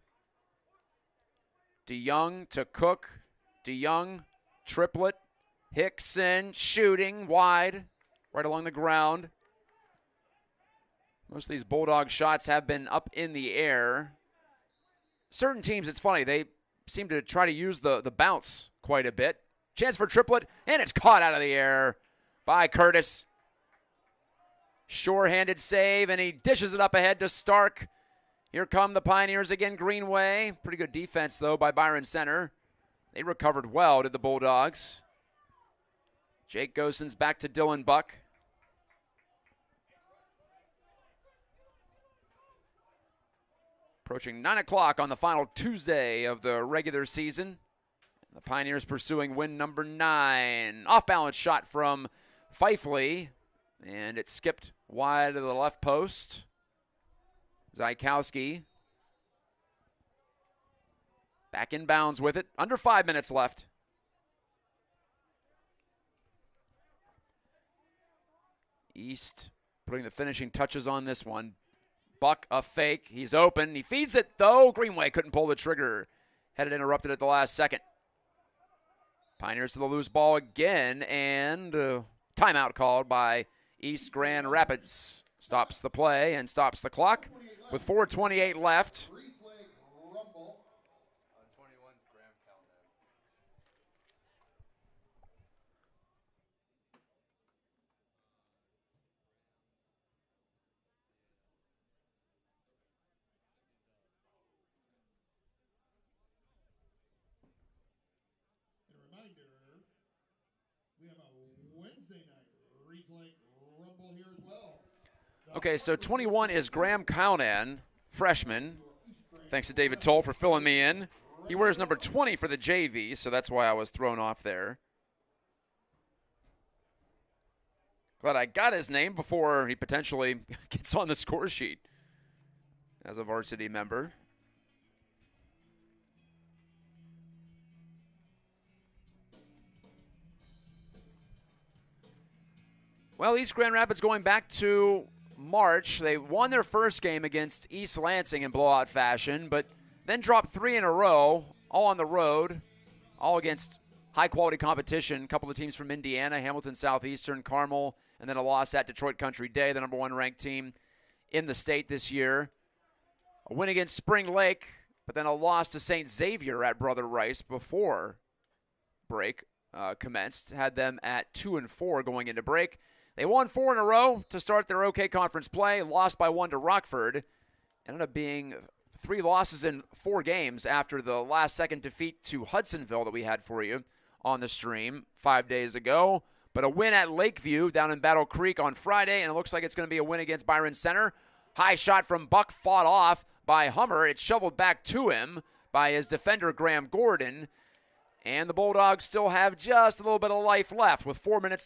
DeYoung to Cook. DeYoung. Triplett. Hickson shooting wide, right along the ground. Most of these Bulldog shots have been up in the air. Certain teams, it's funny, they seem to try to use the bounce quite a bit. Chance for Triplett, and it's caught out of the air by Curtis. Sure-handed save, and he dishes it up ahead to Stark. Here come the Pioneers again, Greenway. Pretty good defense, though, by Byron Center. They recovered well, did the Bulldogs. Jake Gosens back to Dylan Buck. Approaching 9 o'clock on the final Tuesday of the regular season. The Pioneers pursuing win number 9. Off-balance shot from Fifely, and it skipped wide of the left post. Zykowski back in bounds with it. Under 5 minutes left. East putting the finishing touches on this one. Buck, a fake. He's open. He feeds it, though. Greenway couldn't pull the trigger. Had it interrupted at the last second. Pioneers to the loose ball again, and timeout called by East Grand Rapids. Stops the play and stops the clock with 4:28 left. Okay, so 21 is Graham Cownan, freshman. Thanks to David Toll for filling me in. He wears number 20 for the JV, so that's why I was thrown off there. Glad I got his name before he potentially gets on the score sheet as a varsity member. Well, East Grand Rapids going back to March. They won their first game against East Lansing in blowout fashion, but then dropped 3 in a row, all on the road, all against high-quality competition. A couple of teams from Indiana, Hamilton Southeastern, Carmel, and then a loss at Detroit Country Day, the number 1 ranked team in the state this year. A win against Spring Lake, but then a loss to St. Xavier at Brother Rice before break commenced. Had them at 2-4 going into break. They won 4 in a row to start their OK Conference play, lost by 1 to Rockford. Ended up being 3 losses in 4 games after the last-second defeat to Hudsonville that we had for you on the stream 5 days ago. But a win at Lakeview down in Battle Creek on Friday, and it looks like it's going to be a win against Byron Center. High shot from Buck, fought off by Hummer. It's shoveled back to him by his defender, Graham Gordon. And the Bulldogs still have just a little bit of life left with 4 minutes